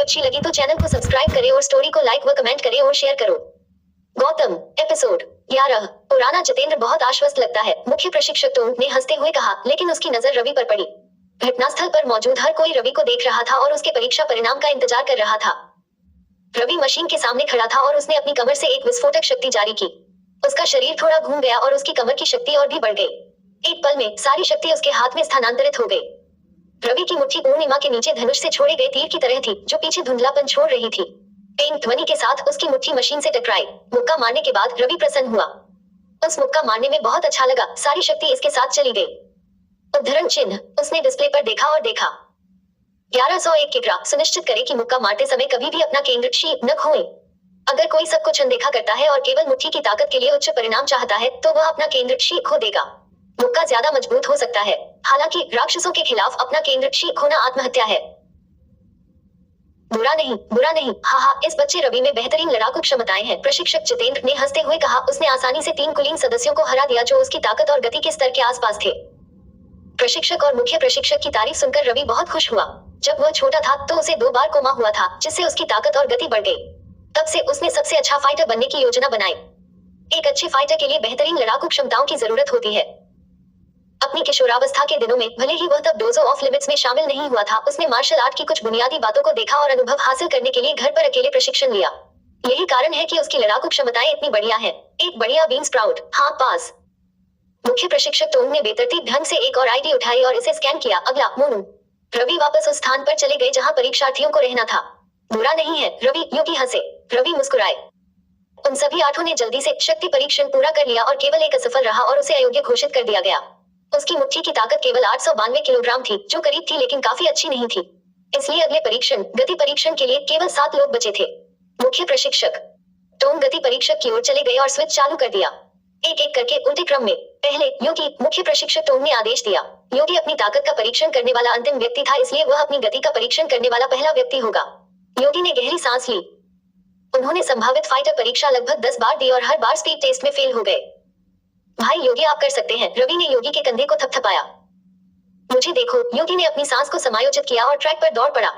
अच्छी लगी तो चैनल को सब्सक्राइब करें और स्टोरी को लाइक व कमेंट करें और शेयर करो। गौतम, एपिसोड 11। पुराना जितेंद्र बहुत आश्वस्त लगता है, मुख्य प्रशिक्षक टोंग ने हंसते हुए कहा, लेकिन उसकी नजर रवि पर पड़ी। घटनास्थल पर मौजूद हर कोई रवि को देख रहा था और उसके परीक्षा परिणाम का इंतजार कर रहा था। रवि मशीन के सामने खड़ा था और उसने अपनी कमर से एक विस्फोटक शक्ति जारी की। उसका शरीर थोड़ा घूम गया और उसकी कमर की शक्ति और भी बढ़ गई। एक पल में सारी शक्ति उसके हाथ में स्थानांतरित हो गई। रवि की मुट्ठी पूर्णिमा के नीचे धनुष से छोड़े गए तीर की तरह थी, जो पीछे धुंधलापन छोड़ रही थी। एक ध्वनि के साथ उसकी मुट्ठी मशीन से टकराई। मुक्का मारने के बाद रवि प्रसन्न हुआ। उस मुक्का मारने में बहुत अच्छा लगा, सारी शक्ति इसके साथ चली गई। उद्धरण चिन्ह उसने डिस्प्ले पर देखा और देखा 1101 किग्रा। सुनिश्चित करें कि मुक्का मारते समय कभी भी अपना केंद्र शीत न खोएं। अगर कोई सब कुछ अनदेखा करता है और केवल मुट्ठी की ताकत के लिए उच्च परिणाम चाहता है, तो वह अपना केंद्र शीत खो देगा। मुक्का ज्यादा मजबूत हो सकता है, हालांकि राक्षसों के खिलाफ अपना केंद्र शीत खोना आत्महत्या है। बुरा नहीं, बुरा नहीं, हाँ, इस बच्चे रवि में बेहतरीन लड़ाकू क्षमताएं हैं, प्रशिक्षक जितेंद्र ने हंसते हुए कहा। उसने आसानी से 3 कुलीन सदस्यों को हरा दिया जो उसकी ताकत और गति के स्तर के आसपास थे। प्रशिक्षक और मुख्य प्रशिक्षक की तारीफ सुनकर रवि बहुत खुश हुआ। जब वह छोटा था तो उसे 2 बार कोमा हुआ था, जिससे उसकी ताकत और गति बढ़ गई। तब से उसने सबसे अच्छा फाइटर बनने की योजना बनाई। एक अच्छे फाइटर के लिए बेहतरीन लड़ाकू क्षमताओं की जरूरत होती है। अपनी किशोरावस्था के दिनों में, भले ही वह तब डोजो ऑफ लिमिट्स में शामिल नहीं हुआ था, उसने मार्शल आर्ट की कुछ बुनियादी बातों को देखा और अनुभव हासिल करने के लिए घर पर अकेले प्रशिक्षण लिया। यही कारण है कि उसकी लड़ाकू क्षमताएं इतनी बढ़िया हैं। एक बढ़िया बीन स्प्राउट, हाँ पास। मुख्य प्रशिक्षक टोंग ने बेतरतीब ढंग से एक और आईडी उठाई और इसे स्कैन किया। अगला, मोनू। रवि वापस उस स्थान पर चले गए जहां परीक्षार्थियों को रहना था। बुरा नहीं है, रवि, योगी हंसे। रवि मुस्कुराए। उन सभी 8 ने जल्दी से शक्ति परीक्षण पूरा कर लिया और केवल एक असफल रहा और उसे अयोग्य घोषित कर दिया गया। उसकी मुट्ठी की ताकत केवल 892 किलोग्राम थी, जो करीब थी लेकिन काफी अच्छी नहीं थी। इसलिए अगले परीक्षण, गति परीक्षण के लिए केवल 7 लोग बचे थे। मुख्य प्रशिक्षक टोंग गति परीक्षक की ओर चले गए और स्विच चालू कर दिया। एक एक करके उल्टे क्रम में। पहले योगी, मुख्य प्रशिक्षक टोंग ने आदेश दिया। योगी अपनी ताकत का परीक्षण करने वाला अंतिम व्यक्ति था, इसलिए वह अपनी गति का परीक्षण करने वाला पहला व्यक्ति होगा। योगी ने गहरी सांस ली। उन्होंने संभावित फाइटर परीक्षा लगभग 10 बार दी और हर बार स्पीड टेस्ट में फेल हो गए। भाई योगी, आप कर सकते हैं, रवि ने योगी के कंधे को थपथपाया। मुझे देखो, योगी ने अपनी सांस को समायोजित किया और ट्रैक पर दौड़ पड़ा।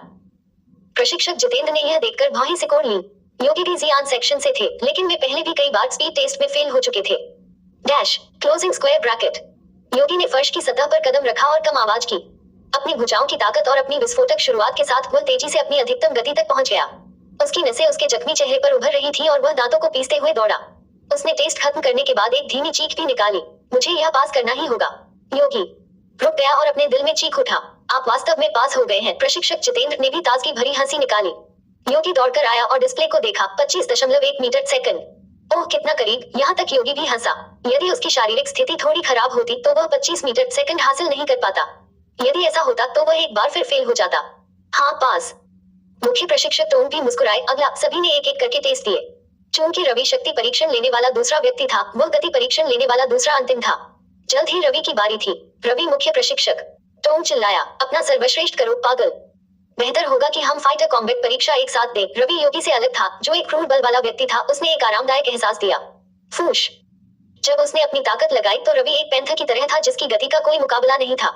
प्रशिक्षक जितेंद्र ने यह देखकर भौहें सिकोड़ ली। योगी भी जियान सेक्शन से थे, लेकिन वे पहले भी कई बार स्पीड टेस्ट में फेल हो चुके थे। Dash closing square bracket. Yogi ने फर्श की सतह पर कदम रखा और कम आवाज की। अपनी भुजाओं की ताकत और अपनी विस्फोटक शुरुआत के साथ वह तेजी से अपनी अधिकतम गति तक पहुंच गया। उसकी नसें उसके जख्मी चेहरे पर उभर रही थी और वह दांतों को पीसते हुए दौड़ा। उसने टेस्ट खत्म करने के बाद एक धीमी चीख भी निकाली। मुझे यह पास करना ही होगा। योगी रुक गया और अपने दिल में चीख उठा, आप वास्तव में पास हो गए हैं। प्रशिक्षक जितेंद्र ने भी ताजगी भरी हंसी निकाली। योगी दौड़कर आया और डिस्प्ले को देखा। 25.1 मीटर सेकंड। ओह, कितना करीब। यहाँ तक योगी भी हंसा। यदि उसकी शारीरिक स्थिति थोड़ी खराब होती तो वह 25 मीटर सेकंड हासिल नहीं कर पाता। यदि ऐसा होता तो वह एक बार फिर फेल हो जाता। हाँ, पास। मुख्य प्रशिक्षक टोंग भी मुस्कुराए। अगला, सभी ने एक एक करके टेस्ट दिए। चूंकि रवि शक्ति परीक्षण लेने वाला दूसरा व्यक्ति था, वह गति परीक्षण लेने वाला दूसरा अंतिम था। जल्द ही रवि की बारी थी। रवि, मुख्य प्रशिक्षक टोंग चिल्लाया, अपना सर्वश्रेष्ठ करो पागल। बेहतर होगा कि हम फाइटर कॉम्बैट परीक्षा एक साथ दें। रवि योगी से अलग था, जो एक क्रूर बल वाला व्यक्ति था। उसने एक आरामदायक एहसास दिया। फूश। जब उसने अपनी ताकत लगाई तो रवि एक पैंथर की तरह था जिसकी गति का कोई मुकाबला नहीं था।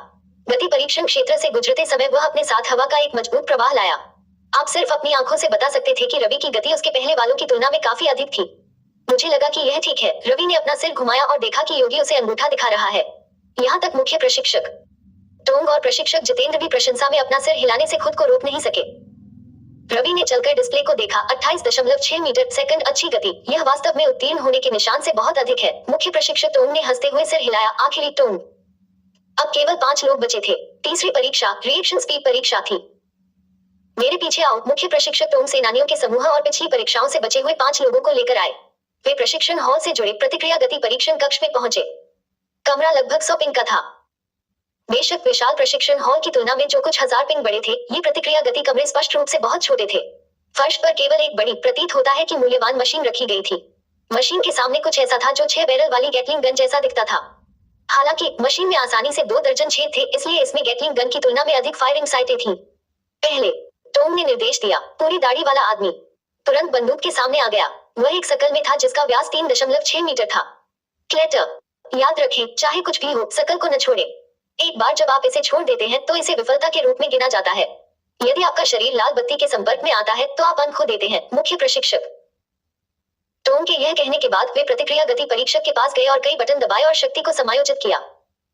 गति परीक्षण क्षेत्र से गुजरते समय वह अपने साथ हवा का एक मजबूत प्रवाह लाया। आप सिर्फ अपनी आंखों से बता सकते थे कि रवि की गति उसके पहले वालों की तुलना में काफी अधिक थी। मुझे लगा कि यह ठीक है। रवि ने अपना सिर घुमाया और देखा कि योगी उसे अंगूठा दिखा रहा है। यहाँ तक मुख्य प्रशिक्षक टोंग और प्रशिक्षक जितेंद्र भी प्रशंसा में अपना सिर हिलाने से खुद को रोक नहीं सके। रवि ने चलकर डिस्प्ले को देखा। 28.6 मीटर सेकंड। अच्छी गति। यह वास्तव में उत्तीर्ण होने के निशान से बहुत अधिक है। मुख्य प्रशिक्षक टोंग ने हंसते हुए सिर हिलाया। आखिरी टोंग। अब केवल 5 लोग बचे थे। तीसरी परीक्षा रिएक्शन स्पीड परीक्षा थी। मेरे पीछे आओ। मुख्य प्रशिक्षक टोंग सेनानियों के समूह और पिछली परीक्षाओं से बचे हुए 5 लोगों को लेकर आए। वे प्रशिक्षण हॉल से जुड़े प्रतिक्रिया गति परीक्षण कक्ष में पहुंचे। कमरा लगभग 100 पिंग का था। बेशक विशाल प्रशिक्षण हॉल की तुलना में जो कुछ 1000 पिंग बड़े थे, ये प्रतिक्रिया गति कमरे स्पष्ट रूप से बहुत छोटे थे। फर्श पर केवल एक बड़ी, प्रतीत होता है कि मूल्यवान मशीन रखी गई थी। मशीन के सामने कुछ ऐसा था जो 6 बैरल वाली गैटलिंग गन जैसा दिखता था। हालांकि मशीन में आसानी से 2 दर्जन छेद थे, इसलिए इसमें गैटलिंग गन की तुलना में अधिक फायरिंग साइटें थीं। पहले टोंग ने निर्देश दिया। पूरी दाढ़ी वाला आदमी तुरंत बंदूक के सामने आ गया। वह एक सकल में था जिसका व्यास 3.6 मीटर था। क्लेटर, याद रखें, चाहे कुछ भी हो, सकल को न छोड़े। एक बार जब आप इसे छोड़ देते हैं तो इसे विफलता के रूप में गिना जाता है। यदि आपका शरीर लाल बत्ती के संपर्क में आता है तो आप अंक खो देते हैं। मुख्य प्रशिक्षक टॉम के यह कहने के बाद वे प्रतिक्रिया गति परीक्षक के पास गए और कई बटन दबाए और शक्ति को समायोजित किया।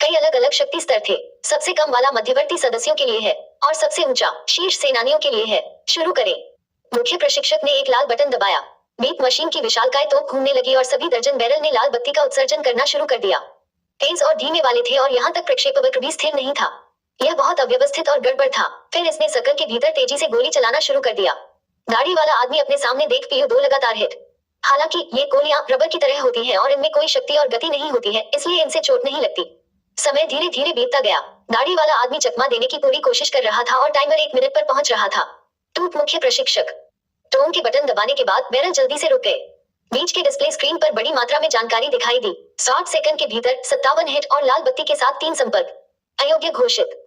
कई अलग अलग शक्ति स्तर थे। सबसे कम वाला मध्यवर्ती सदस्यों के लिए है और सबसे ऊंचा शीर्ष सेनानियों के लिए है। शुरू करें। मुख्य प्रशिक्षक ने एक लाल बटन दबाया। बीप मशीन की विशालकाय तोप घूमने लगी और सभी दर्जन बैरल ने लाल बत्ती का उत्सर्जन करना शुरू कर दिया। तेज और धीमे वाले थे और यहाँ तक प्रक्षेपवक्र भी स्थिर नहीं था। यह बहुत अव्यवस्थित और गड़बड़ था। फिर इसने सर्कल के भीतर तेजी से गोली चलाना शुरू कर दिया। दाढ़ी वाला आदमी अपने सामने देख PU2 लगातार हिट। हालांकि ये गोलियां रबर की तरह होती हैं और इनमें कोई शक्ति और गति नहीं होती है, इसलिए इनसे चोट नहीं लगती। समय धीरे धीरे बीतता गया। दाढ़ी वाला आदमी चकमा देने की पूरी कोशिश कर रहा था और टाइमर 1 मिनट पर पहुंच रहा था। टूट। मुख्य प्रशिक्षक टॉम के बटन दबाने के बाद बैरल जल्दी से रुक गए। बीच के डिस्प्ले स्क्रीन पर बड़ी मात्रा में जानकारी दिखाई दी। 60 सेकंड के भीतर 57 हिट और लाल बत्ती के साथ 3 संपर्क अयोग्य घोषित।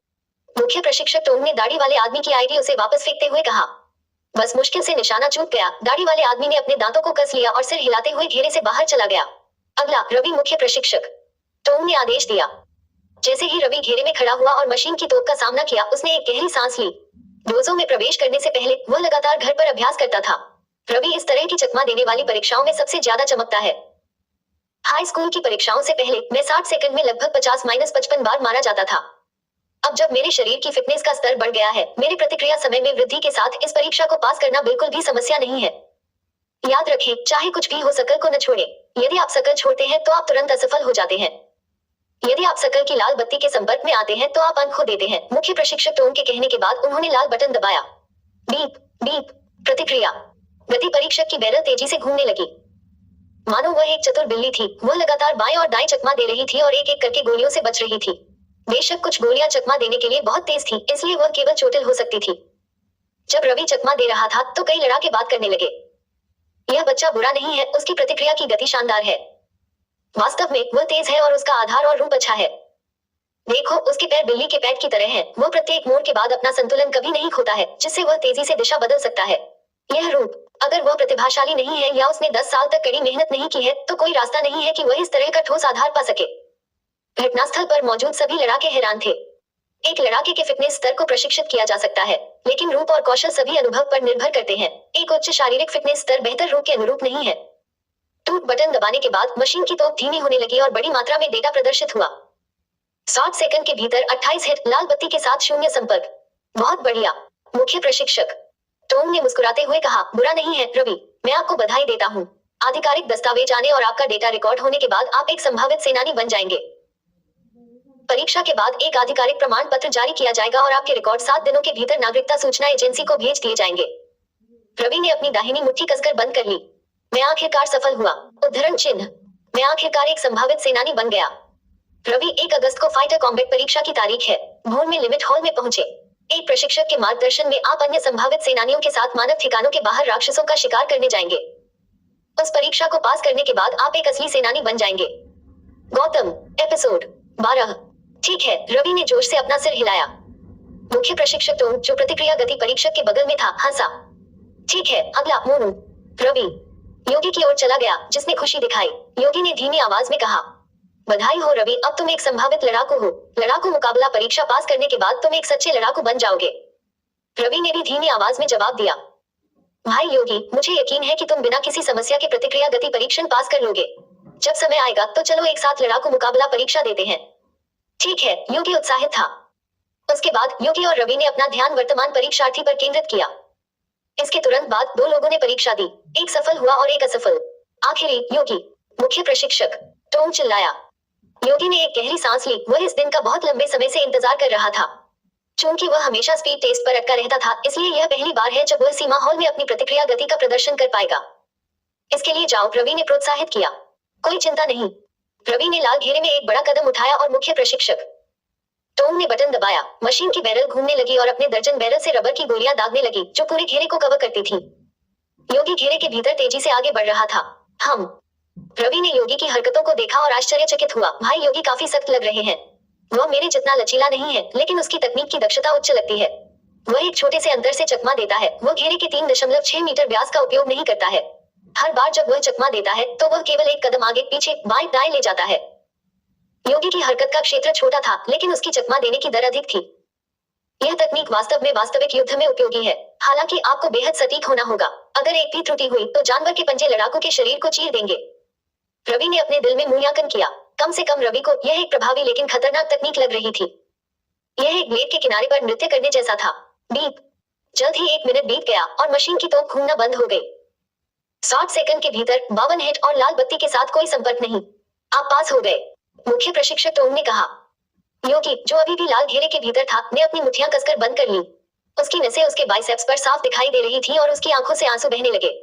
मुख्य प्रशिक्षक टॉम ने दाढ़ी वाले आदमी की आईडी उसे वापस फेंकते हुए कहा। बस मुश्किल से निशाना चूक गया। दाढ़ी वाले आदमी ने अपने दांतों को कस लिया और सिर हिलाते हुए घेरे से बाहर चला गया। अगला रवि। मुख्य प्रशिक्षक टॉम ने आदेश दिया। जैसे ही रवि घेरे में खड़ा हुआ और मशीन की तोप का सामना किया, उसने एक गहरी सांस ली। डोजों में प्रवेश करने से पहले वह लगातार घर पर अभ्यास करता था। रवि इस तरह की चकमा देने वाली परीक्षाओं में सबसे ज्यादा चमकता है। हाई स्कूल की परीक्षाओं से पहले मैं 60 सेकंड में लगभग 50-55 बार मारा जाता था। अब जब मेरे शरीर की फिटनेस का स्तर बढ़ गया है, मेरे प्रतिक्रिया समय में वृद्धि के साथ इस परीक्षा को पास करना बिल्कुल भी समस्या नहीं है। याद रखें, चाहे कुछ भी हो, सकल को न छोड़ें। यदि आप सकल छोड़ते हैं तो आप तुरंत असफल हो जाते हैं। यदि आप सकल की लाल बत्ती के संपर्क में आते हैं तो आप अंक खो देते हैं। मुख्य प्रशिक्षक टॉम के कहने के बाद उन्होंने लाल बटन दबाया। Beep beep. प्रतिक्रिया गति परीक्षक की बैरल तेजी से घूमने लगी। मानो वह एक चतुर बिल्ली थी। वह लगातार बाएं और दाएं चकमा दे रही थी और एक एक करके गोलियों से बच रही थी। बेशक कुछ गोलियां चकमा देने के लिए बहुत तेज थी, इसलिए वह केवल चोटिल हो सकती थी। जब रवि चकमा दे रहा था तो कई लड़ाके बात करने लगे। यह बच्चा बुरा नहीं है, उसकी प्रतिक्रिया की गति शानदार है। वास्तव में वह तेज है और उसका आधार और रूप अच्छा है। देखो, उसके पैर बिल्ली के पैर की तरह हैं। वह प्रत्येक मोड़ के बाद अपना संतुलन कभी नहीं खोता है, जिससे वह तेजी से दिशा बदल सकता है। यह रूप, अगर वह प्रतिभाशाली नहीं है या उसने 10 साल तक कड़ी मेहनत नहीं की है, तो कोई रास्ता नहीं है कि वह इस तरह का ठोस आधार पा सके। घटनास्थल पर मौजूद सभी लड़ाके हैरान थे। एक लड़ाके के फिटनेस स्तर को प्रशिक्षित किया जा सकता है, लेकिन रूप और कौशल सभी अनुभव पर निर्भर करते हैं। एक उच्च शारीरिक फिटनेस स्तर बेहतर रूप के अनुरूप नहीं है। टूट। बटन दबाने के बाद मशीन की तोप धीमी होने लगी और बड़ी मात्रा में डेटा प्रदर्शित हुआ। 60 सेकंड के भीतर 28 हिट, लाल बत्ती के साथ 0 संपर्क। बहुत बढ़िया। मुख्य प्रशिक्षक टॉम ने मुस्कुराते हुए कहा। बुरा नहीं है रवि, मैं आपको बधाई देता हूँ। आधिकारिक दस्तावेज आने और आपका डेटा रिकॉर्ड होने के बाद आप एक संभावित सेनानी बन जाएंगे। परीक्षा के बाद एक आधिकारिक प्रमाण पत्र जारी किया जाएगा और आपके रिकॉर्ड 7 दिनों के भीतर नागरिकता सूचना एजेंसी को भेज दिए जाएंगे। रवि ने अपनी दाहिनी मुट्ठी कसकर बंद कर ली। मैं आखिरकार सफल हुआ। उद्धरण चिन्ह। मैं आखिरकार एक संभावित सेनानी बन गया। रवि 1 अगस्त को फाइटर कॉम्बैट परीक्षा की तारीख है। भोर में लिमिट हॉल में पहुंचे। एक प्रशिक्षक के मार्गदर्शन में आप अन्य संभावित सेनानियों के साथ मानव ठिकानों के बाहर राक्षसों का शिकार करने जाएंगे। उस परीक्षा को पास करने के बाद आप एक असली सेनानी बन जाएंगे। गौतम। एपिसोड 12। ठीक है, रवि ने जोश से अपना सिर हिलाया। मुख्य प्रशिक्षक टॉम, जो प्रतिक्रिया गति परीक्षक के बगल में था, हंसा। ठीक है, अगला मोनू। रवि योगी की ओर चला गया, जिसने खुशी दिखाई। योगी ने धीमी आवाज में कहा, बधाई हो रवि, अब तुम एक संभावित लड़ाकू हो। लड़ाकू मुकाबला परीक्षा पास करने के बाद तुम एक सच्चे लड़ाकू बन जाओगे। रवि ने भी धीमी आवाज में जवाब दिया। भाई योगी, मुझे यकीन है कि तुम बिना किसी समस्या के प्रतिक्रिया गति परीक्षण पास कर लोगे। जब समय आएगा तो चलो एक साथ लड़ाकू मुकाबला परीक्षा देते हैं। ठीक है, योगी उत्साहित था। उसके बाद योगी और रवि ने अपना ध्यान वर्तमान परीक्षार्थी पर केंद्रित किया। इसके तुरंत बाद 2 लोगों ने परीक्षा दी। एक सफल हुआ और एक असफल। आखिरी योगी। मुख्य प्रशिक्षक टॉम चिल्लाया। योगी ने एक गहरी सांस ली। वह इस दिन का बहुत लंबे समय से इंतजार कर रहा था। चूंकि वह हमेशा स्पीड टेस्ट पर अटका रहता था, इसलिए यह पहली बार है जब वह सीमा हॉल में अपनी प्रतिक्रिया गति का प्रदर्शन कर पाएगा। इसके लिए जाओ, रवि ने प्रोत्साहित किया। कोई चिंता नहीं। रवि ने लाल घेरे में एक बड़ा कदम उठाया और मुख्य प्रशिक्षक टॉम ने बटन दबाया। मशीन की बैरल घूमने लगी और अपने दर्जन बैरल से रबर की गोलियां दागने लगी, जो पूरे घेरे को कवर करती थी। योगी घेरे के भीतर तेजी से आगे बढ़ रहा था। रवि ने योगी की हरकतों को देखा और आश्चर्यचकित हुआ। भाई, योगी काफी सख्त लग रहे हैं। वह मेरे जितना लचीला नहीं है, लेकिन उसकी तकनीक की दक्षता उच्च लगती है। वह एक छोटे से अंतर से चकमा देता है। वह घेरे के 3.6 मीटर व्यास का उपयोग नहीं करता है। हर बार जब वह चकमा देता है तो वह केवल एक कदम आगे पीछे बाएं दाएं ले जाता है। योगी की हरकत का क्षेत्र छोटा था, लेकिन उसकी चकमा देने की दर अधिक थी। यह तकनीक वास्तव में वास्तविक युद्ध में उपयोगी है, हालांकि आपको बेहद सटीक होना होगा। अगर एक भी त्रुटि हुई तो जानवर के पंजे लड़ाकू के शरीर को चीर देंगे। रवि ने अपने दिल में मूल्यांकन किया। कम से कम रवि को यह एक प्रभावी लेकिन खतरनाक तकनीक लग रही थी। यह एक ब्लेड के किनारे पर नृत्य करने जैसा था। बीप। जल्द ही 1 मिनट बीत गया और मशीन की तोप घूमना बंद हो गई। 60 सेकंड के भीतर 52 हिट और लाल बत्ती के साथ कोई संपर्क नहीं। आप पास हो गए, मुख्य प्रशिक्षक टोंग ने कहा। योगी, जो अभी भी लाल घेरे के भीतर था, ने अपनी मुट्ठियां कसकर बंद कर ली। उसकी नसें उसके बाइसेप्स पर साफ दिखाई दे रही थीं और उसकी आंखों से आंसू बहने लगे।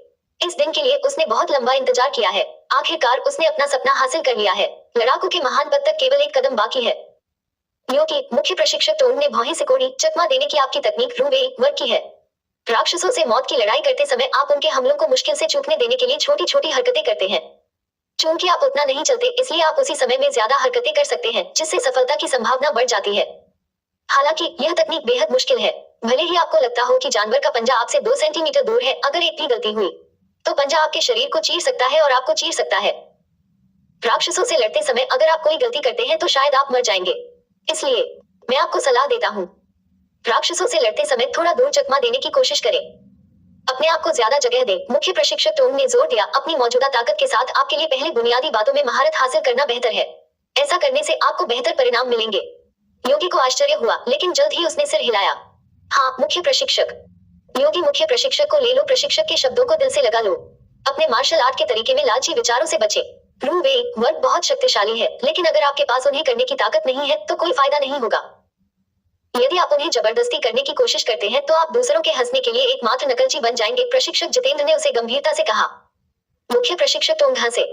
इस दिन के लिए उसने बहुत लंबा इंतजार किया है। आखिरकार उसने अपना सपना हासिल कर लिया है। लड़ाकू के महान पद तक केवल एक कदम बाकी है। योगी, मुख्य प्रशिक्षक टोंग ने भौहें सिकोड़ी। चकमा देने की आपकी तकनीक रूबे वर्क की है। राक्षसों से मौत की लड़ाई करते समय आप उनके हमलों को मुश्किल से चूकने देने के लिए छोटी छोटी हरकतें करते हैं। चूंकि आप उतना नहीं चलते, इसलिए आप उसी समय में ज्यादा हरकतें कर सकते हैं, जिससे सफलता की संभावना बढ़ जाती है। हालांकि यह तकनीक बेहद मुश्किल है। भले ही आपको लगता हो कि जानवर का पंजा आपसे 2 सेंटीमीटर दूर है, अगर एक भी गलती हुई तो पंजा आपके शरीर को चीर सकता है और आपको चीर सकता है। राक्षसों से लड़ते समय अगर आप कोई गलती करते हैं तो शायद आप मर जाएंगे। इसलिए मैं आपको सलाह देता हूँ, राक्षसों से लड़ते समय थोड़ा दूर चकमा देने की कोशिश करें। अपने आप को ज्यादा जगह दें। मुख्य प्रशिक्षक टोंग ने जोर दिया। अपनी मौजूदा ताकत के साथ आपके लिए पहले बुनियादी बातों में महारत हासिल करना बेहतर है। ऐसा करने से आपको बेहतर परिणाम मिलेंगे। योगी को आश्चर्य हुआ, लेकिन जल्द ही उसने सिर हिलाया। हाँ, मुख्य प्रशिक्षक। योगी, मुख्य प्रशिक्षक को ले लो। प्रशिक्षक के शब्दों को दिल से लगा लो। अपने मार्शल आर्ट के तरीके में लालची विचारों से बचे। रू वे वर्क बहुत शक्तिशाली है, लेकिन अगर आपके पास उन्हें करने की ताकत नहीं है तो कोई फायदा नहीं होगा। यदि आप उन्हें जबरदस्ती करने की कोशिश करते हैं तो आप दूसरों के हंसने के लिए एकमात्र नकलची बन जाएंगे। प्रशिक्षक जितेंद्र ने उसे गंभीरता से कहा। मुख्य प्रशिक्षक टोंग हंसे।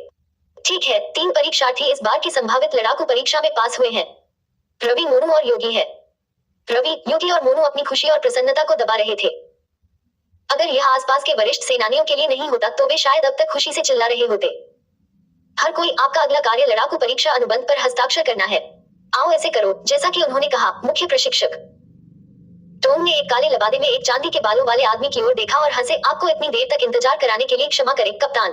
ठीक है, 3 परीक्षार्थी इस बार की संभावित लड़ाकू परीक्षा में पास हुए हैं। रवि, मोनू और योगी है। रवि, योगी और मोनू अपनी खुशी और प्रसन्नता को दबा रहे थे। अगर यह आसपास के वरिष्ठ सेनानियों के लिए नहीं होता तो वे शायद अब तक खुशी से चिल्ला रहे होते। हर कोई, आपका अगला कार्य लड़ाकू परीक्षा अनुबंध पर हस्ताक्षर करना है। आओ ऐसे करो जैसा कि उन्होंने कहा। मुख्य प्रशिक्षक टोंग ने एक काले लबादे में एक चांदी के बालों वाले आदमी की ओर देखा और हंसे। आपको इतनी देर तक इंतजार कराने के लिए क्षमा करें कप्तान।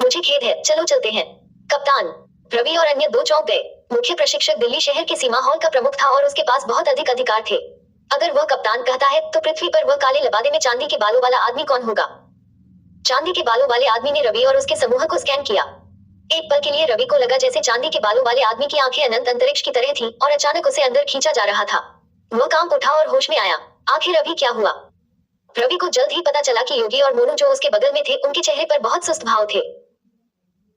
मुझे खेद है, चलो चलते हैं। कप्तान। रवि और अन्य 2 चौंक गए। मुख्य प्रशिक्षक दिल्ली शहर के सीमा हॉल का प्रमुख था और उसके पास बहुत अधिक अधिकार थे। अगर वह कप्तान कहता है तो पृथ्वी पर वह काले लबादे में चांदी के बालों वाला आदमी कौन होगा? चांदी के बालों वाले आदमी ने रवि और उसके समूह को स्कैन किया। एक पल के लिए रवि को लगा जैसे चांदी के बालों वाले आदमी की आंखें अनंत अंतरिक्ष की तरह थीं और अचानक उसे अंदर खींचा जा रहा था। वह कांप उठा और होश में आया। आखिर अभी क्या हुआ? रवि को जल्द ही पता चला कि योगी और मोनू जो उसके बगल में थे, उनके चेहरे पर बहुत सुस्त भाव थे।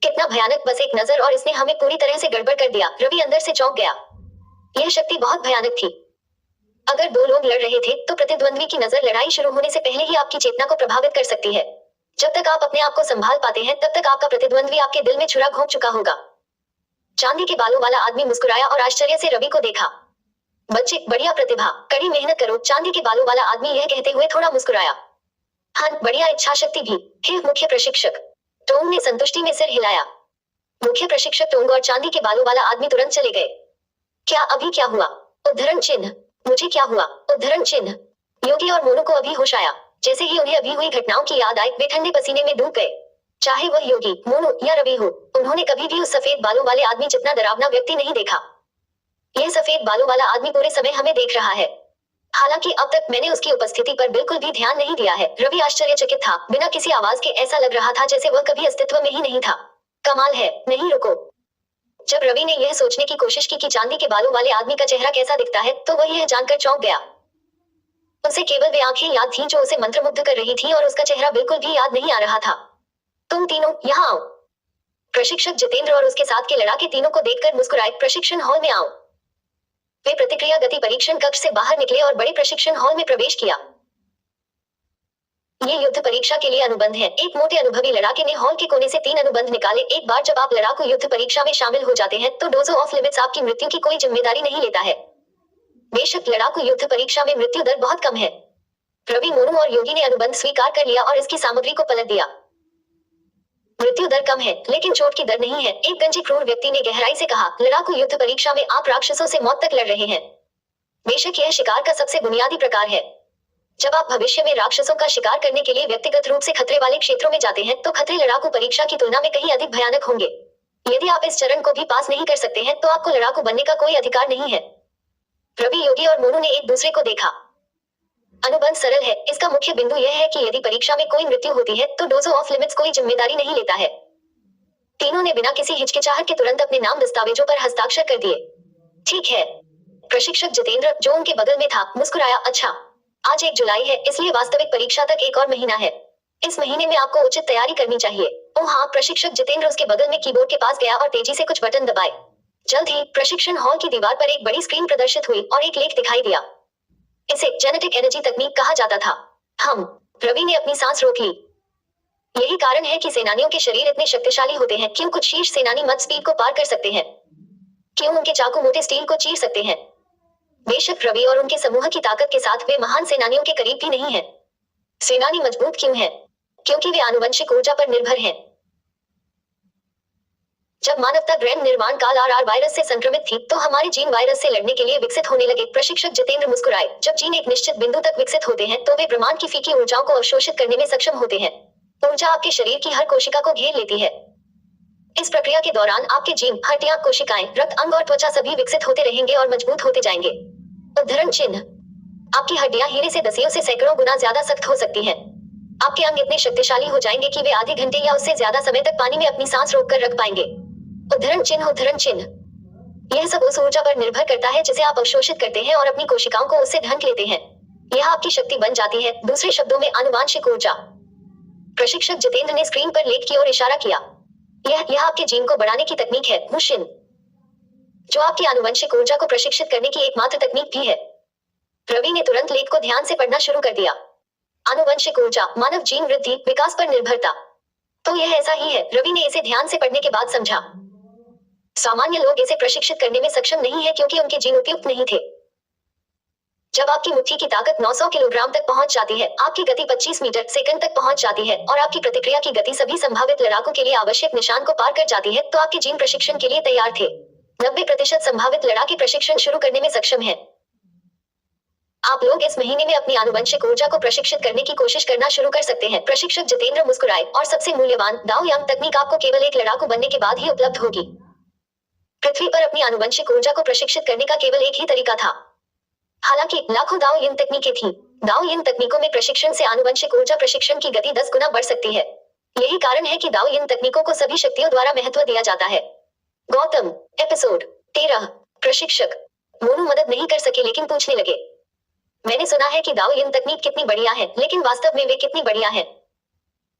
कितना भयानक, बस एक नजर और इसने हमें पूरी तरह से गड़बड़ कर दिया। रवि अंदर से चौंक गया। यह शक्ति बहुत भयानक थी। अगर 2 लोग लड़ रहे थे तो प्रतिद्वंद्वी की नजर लड़ाई शुरू होने से पहले ही आपकी चेतना को प्रभावित कर सकती है। जब तक आप अपने आप को संभाल पाते हैं तब तक आपका प्रतिद्वंद्वी आपके दिल में छुरा घोंप चुका होगा। चांदी के बालों वाला आदमी मुस्कुराया और आश्चर्य से रवि को देखा। बच्चे, बढ़िया प्रतिभा, कड़ी मेहनत करो। चांदी के बालों वाला आदमी यह कहते हुए थोड़ा मुस्कुराया। हाँ, बढ़िया इच्छा शक्ति भी। फिर मुख्य प्रशिक्षक टोंग ने संतुष्टि में सिर हिलाया। मुख्य प्रशिक्षक टोंग और चांदी के बालों वाला आदमी तुरंत चले गए। क्या अभी क्या हुआ? उद्धरण चिन्ह। मुझे क्या हुआ? उद्धरण चिन्ह। योगी और मोनू को अभी होश आया। जैसे ही उन्हें अभी हुई घटनाओं की याद आई, वे ठंडे पसीने में डूब गए। चाहे वह योगी, मोनू या रवि हो, उन्होंने कभी भी उस सफेद बालों वाले आदमी जितना डरावना व्यक्ति नहीं देखा। यह सफेद बालों वाला आदमी पूरे समय हमें देख रहा है। हालांकि अब तक मैंने उसकी उपस्थिति पर बिल्कुल भी ध्यान नहीं दिया है। रवि आश्चर्यचकित था। बिना किसी आवाज के ऐसा लग रहा था जैसे वह कभी अस्तित्व में ही नहीं था। कमाल है, नहीं रुको। जब रवि ने यह सोचने की कोशिश की कि चांदी के बालों वाले आदमी का चेहरा कैसा दिखता है, तो वह यह जानकर चौंक गया। उसे केवल वे आंखें याद थीं जो उसे मंत्रमुग्ध कर रही थीं और उसका चेहरा बिल्कुल भी याद नहीं आ रहा था। तुम तीनों यहाँ आओ। प्रशिक्षक जितेंद्र और उसके साथ के लड़ाके तीनों को देखकर मुस्कुराए। प्रशिक्षण हॉल में आओ। वे प्रतिक्रिया गति परीक्षण कक्ष से बाहर निकले और बड़े प्रशिक्षण हॉल में प्रवेश किया। ये युद्ध परीक्षा के लिए अनुबंध है। एक मोटे अनुभवी लड़ाके ने हॉल के कोने से 3 अनुबंध निकाले। एक बार जब आप लड़ाकू युद्ध परीक्षा में शामिल हो जाते हैं तो डोजो ऑफ लिमिट्स आपकी मृत्यु की कोई जिम्मेदारी नहीं लेता है। बेशक लड़ाकू युद्ध परीक्षा में मृत्यु दर बहुत कम है। रवि, मोनू और योगी ने अनुबंध स्वीकार कर लिया और इसकी सामग्री को पलट दिया। मृत्यु दर कम है, लेकिन चोट की दर नहीं है, एक गंजे क्रूर व्यक्ति ने गहराई से कहा। लड़ाकू युद्ध परीक्षा में आप राक्षसों से मौत तक लड़ रहे हैं। बेशक यह शिकार का सबसे बुनियादी प्रकार है। जब आप भविष्य में राक्षसों का शिकार करने के लिए व्यक्तिगत रूप से खतरे वाले क्षेत्रों में जाते हैं तो खतरे लड़ाकू परीक्षा की तुलना में कहीं अधिक भयानक होंगे। यदि आप इस चरण को भी पास नहीं कर सकते हैं तो आपको लड़ाकू बनने का कोई अधिकार नहीं है। रवि, योगी और मोनू ने एक दूसरे को देखा। अनुबंध सरल है। इसका मुख्य बिंदु यह है कि यदि परीक्षा में कोई मृत्यु होती है तो डोजो ऑफ लिमिट्स कोई जिम्मेदारी नहीं लेता है। तीनों ने बिना किसी हिचकिचाहट के तुरंत अपने नाम दस्तावेजों पर हस्ताक्षर कर दिए। ठीक है। प्रशिक्षक जितेंद्र, जो उनके बगल में था, मुस्कुराया। अच्छा, आज 1 जुलाई है, इसलिए वास्तविक परीक्षा तक एक और महीना है। इस महीने में आपको उचित तैयारी करनी चाहिए। ओह हाँ। प्रशिक्षक जितेंद्र उसके बगल में कीबोर्ड के पास गया और तेजी से कुछ बटन दबाए। जल्द ही प्रशिक्षण हॉल की दीवार पर एक बड़ी स्क्रीन प्रदर्शित हुई और एक लेख दिखाई दिया। इसे जेनेटिक एनर्जी तकनीक कहा जाता था। रवि ने अपनी सांस रोक ली। यही कारण है कि सेनानियों के शरीर इतने शक्तिशाली होते हैं। क्यों कुछ शीर्ष सेनानी मत स्पीड को पार कर सकते हैं? क्यों उनके चाकू मोटे स्टील को चीर सकते हैं? बेशक रवि और उनके समूह की ताकत के साथ वे महान सेनानियों के करीब भी नहीं हैं। सेनानी मजबूत क्यों हैं? क्योंकि वे आनुवंशिक ऊर्जा पर निर्भर हैं। जब मानवता ग्रैंड निर्माण काल आर वायरस से संक्रमित थी तो हमारे जीन वायरस से लड़ने के लिए विकसित होने लगे। प्रशिक्षक जितेंद्र मुस्कुराए। जब जीन एक निश्चित बिंदु तक विकसित होते हैं तो वे ब्रह्मांड की फीकी ऊर्जाओं को अवशोषित करने में सक्षम होते हैं। ऊर्जा आपके शरीर की हर कोशिका को घेर लेती है। इस प्रक्रिया के दौरान आपके जीन, हड्डियां, कोशिकाएं, रक्त, अंग और त्वचा सभी विकसित होते रहेंगे और मजबूत होते जाएंगे। उद्धरण चिन्ह। आपकी हड्डियां हीरे से दसियों से सैकड़ों गुना ज्यादा सख्त हो सकती हैं। आपके अंग इतने शक्तिशाली हो जाएंगे कि वे आधे घंटे या उससे ज्यादा समय तक पानी में अपनी सांस रोककर रख पाएंगे। उद्धरण चिन्ह, उद्धरण चिन्ह। यह सब उस ऊर्जा पर निर्भर करता है जिसे आप अवशोषित करते हैं और अपनी कोशिकाओं को उससे ढंक लेते हैं। यह आपकी शक्ति बन जाती है। दूसरे शब्दों में आनुवांशिक ऊर्जा। प्रशिक्षक जितेंद्र ने स्क्रीन पर लेख की ओर इशारा किया। यह आपके जीन को बढ़ाने की तकनीक है, मुशिन, जो आपकी आनुवंशिक ऊर्जा को प्रशिक्षित करने की एकमात्र तकनीक भी है। रवि ने तुरंत लेख को ध्यान से पढ़ना शुरू कर दिया। आनुवंशिक ऊर्जा, मानव जीन वृद्धि, विकास पर निर्भरता। तो यह ऐसा ही है। रवि ने इसे ध्यान से पढ़ने के बाद समझा। सामान्य लोग इसे प्रशिक्षित करने में सक्षम नहीं है क्योंकि उनके जीन उपयुक्त नहीं थे। जब आपकी मुट्ठी की ताकत 900 किलोग्राम तक पहुंच जाती है, आपकी गति 25 मीटर सेकंड तक पहुंच जाती है और आपकी प्रतिक्रिया की गति सभी संभावित लड़ाकों के लिए आवश्यक निशान को पार कर जाती है, तो आपके जीन प्रशिक्षण के लिए तैयार थे। 90% संभावित लड़ाके प्रशिक्षण शुरू करने में सक्षम हैं। आप लोग इस महीने में अपनी आनुवंशिक ऊर्जा को प्रशिक्षित करने की कोशिश करना शुरू कर सकते हैं। प्रशिक्षक जितेंद्र मुस्कुराए। और सबसे मूल्यवान, दाओ यांग तकनीक आपको केवल एक लड़ाकू बनने के बाद ही उपलब्ध होगी। पृथ्वी पर अपनी आनुवंशिक ऊर्जा को प्रशिक्षित करने का केवल एक ही तरीका था। हालांकि लाखों दाओ यिन तकनीकें थीं। दाओ यिन तकनीकों में प्रशिक्षण से आनुवंशिक ऊर्जा प्रशिक्षण की गति 10 गुना बढ़ सकती है। यही कारण है कि दाओ यिन तकनीकों को सभी शक्तियों द्वारा महत्व दिया जाता है। गौतम। एपिसोड 13। प्रशिक्षक। मोनू मदद नहीं कर सके लेकिन पूछने लगे। मैंने सुना है कि दाओ यिन तकनीक कितनी बढ़िया है, लेकिन वास्तव में वे कितनी बढ़िया है?